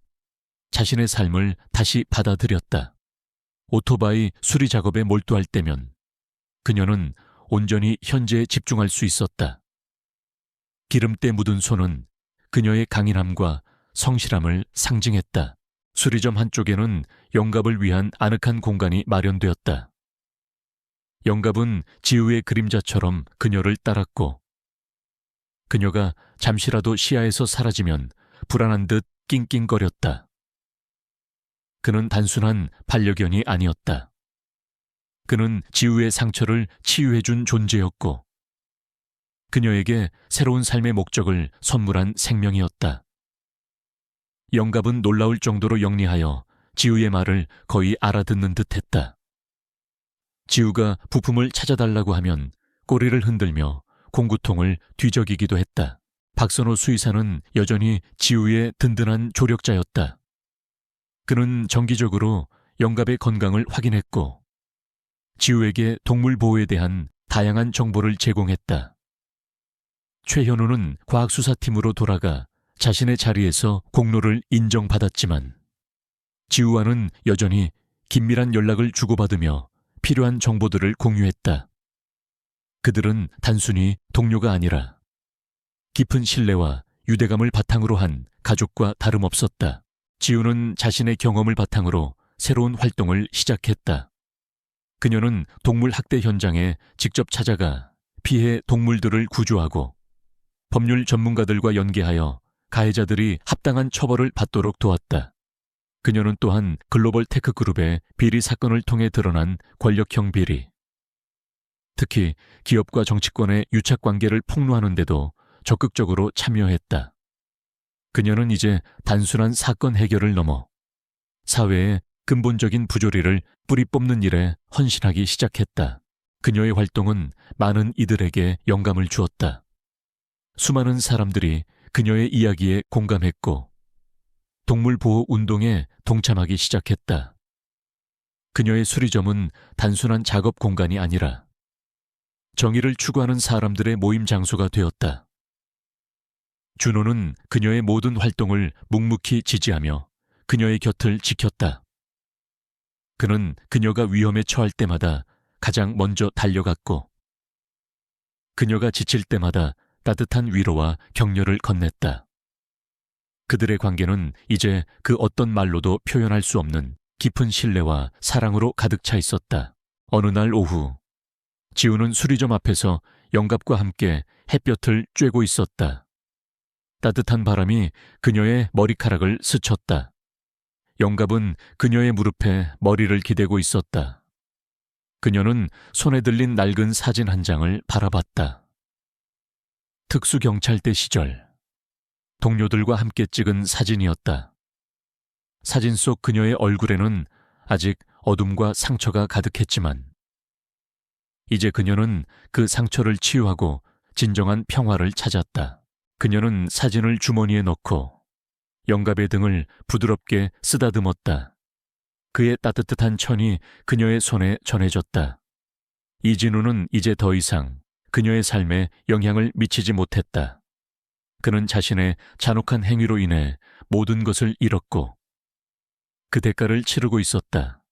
자신의 삶을 다시 받아들였다. 오토바이 수리 작업에 몰두할 때면 그녀는 온전히 현재에 집중할 수 있었다. 기름때 묻은 손은 그녀의 강인함과 성실함을 상징했다. 수리점 한쪽에는 영갑을 위한 아늑한 공간이 마련되었다. 영갑은 지우의 그림자처럼 그녀를 따랐고 그녀가 잠시라도 시야에서 사라지면 불안한 듯 낑낑거렸다. 그는 단순한 반려견이 아니었다. 그는 지우의 상처를 치유해준 존재였고 그녀에게 새로운 삶의 목적을 선물한 생명이었다. 영갑은 놀라울 정도로 영리하여 지우의 말을 거의 알아듣는 듯했다. 지우가 부품을 찾아달라고 하면 꼬리를 흔들며 공구통을 뒤적이기도 했다. 박선호 수의사는 여전히 지우의 든든한 조력자였다. 그는 정기적으로 영갑의 건강을 확인했고 지우에게 동물 보호에 대한 다양한 정보를 제공했다. 최현우는 과학수사팀으로 돌아가 자신의 자리에서 공로를 인정받았지만 지우와는 여전히 긴밀한 연락을 주고받으며 필요한 정보들을 공유했다. 그들은 단순히 동료가 아니라 깊은 신뢰와 유대감을 바탕으로 한 가족과 다름없었다. 지우는 자신의 경험을 바탕으로 새로운 활동을 시작했다. 그녀는 동물 학대 현장에 직접 찾아가 피해 동물들을 구조하고 법률 전문가들과 연계하여 가해자들이 합당한 처벌을 받도록 도왔다. 그녀는 또한 글로벌 테크그룹의 비리 사건을 통해 드러난 권력형 비리, 특히 기업과 정치권의 유착관계를 폭로하는데도 적극적으로 참여했다. 그녀는 이제 단순한 사건 해결을 넘어 사회의 근본적인 부조리를 뿌리 뽑는 일에 헌신하기 시작했다. 그녀의 활동은 많은 이들에게 영감을 주었다. 수많은 사람들이 그녀의 이야기에 공감했고 동물보호 운동에 동참하기 시작했다. 그녀의 수리점은 단순한 작업 공간이 아니라 정의를 추구하는 사람들의 모임 장소가 되었다. 준호는 그녀의 모든 활동을 묵묵히 지지하며 그녀의 곁을 지켰다. 그는 그녀가 위험에 처할 때마다 가장 먼저 달려갔고 그녀가 지칠 때마다 따뜻한 위로와 격려를 건넸다. 그들의 관계는 이제 그 어떤 말로도 표현할 수 없는 깊은 신뢰와 사랑으로 가득 차 있었다. 어느 날 오후, 지우는 수리점 앞에서 영갑과 함께 햇볕을 쬐고 있었다. 따뜻한 바람이 그녀의 머리카락을 스쳤다. 영갑은 그녀의 무릎에 머리를 기대고 있었다. 그녀는 손에 들린 낡은 사진 한 장을 바라봤다. 특수경찰대 시절 동료들과 함께 찍은 사진이었다. 사진 속 그녀의 얼굴에는 아직 어둠과 상처가 가득했지만 이제 그녀는 그 상처를 치유하고 진정한 평화를 찾았다. 그녀는 사진을 주머니에 넣고 영갑의 등을 부드럽게 쓰다듬었다. 그의 따뜻한 천이 그녀의 손에 전해졌다. 이진우는 이제 더 이상 그녀의 삶에 영향을 미치지 못했다. 그는 자신의 잔혹한 행위로 인해 모든 것을 잃었고 그 대가를 치르고 있었다.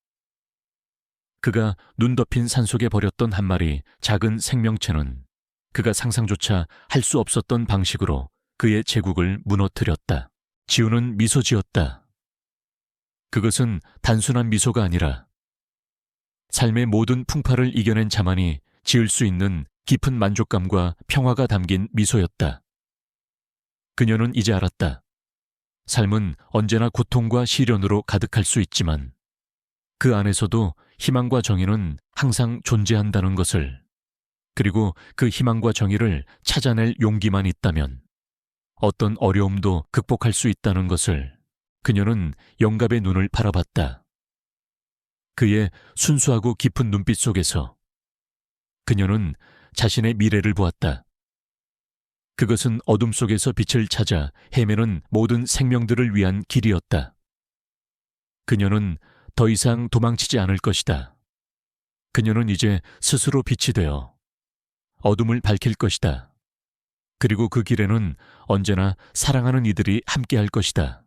그가 눈 덮인 산속에 버렸던 한 마리 작은 생명체는 그가 상상조차 할 수 없었던 방식으로 그의 제국을 무너뜨렸다. 지우는 미소 지었다. 그것은 단순한 미소가 아니라 삶의 모든 풍파를 이겨낸 자만이 지을 수 있는 깊은 만족감과 평화가 담긴 미소였다. 그녀는 이제 알았다. 삶은 언제나 고통과 시련으로 가득할 수 있지만 그 안에서도 희망과 정의는 항상 존재한다는 것을, 그리고 그 희망과 정의를 찾아낼 용기만 있다면 어떤 어려움도 극복할 수 있다는 것을 그녀는 영갑의 눈을 바라봤다. 그의 순수하고 깊은 눈빛 속에서 그녀는 자신의 미래를 보았다. 그것은 어둠 속에서 빛을 찾아 헤매는 모든 생명들을 위한 길이었다. 그녀는 더 이상 도망치지 않을 것이다. 그녀는 이제 스스로 빛이 되어 어둠을 밝힐 것이다. 그리고 그 길에는 언제나 사랑하는 이들이 함께할 것이다.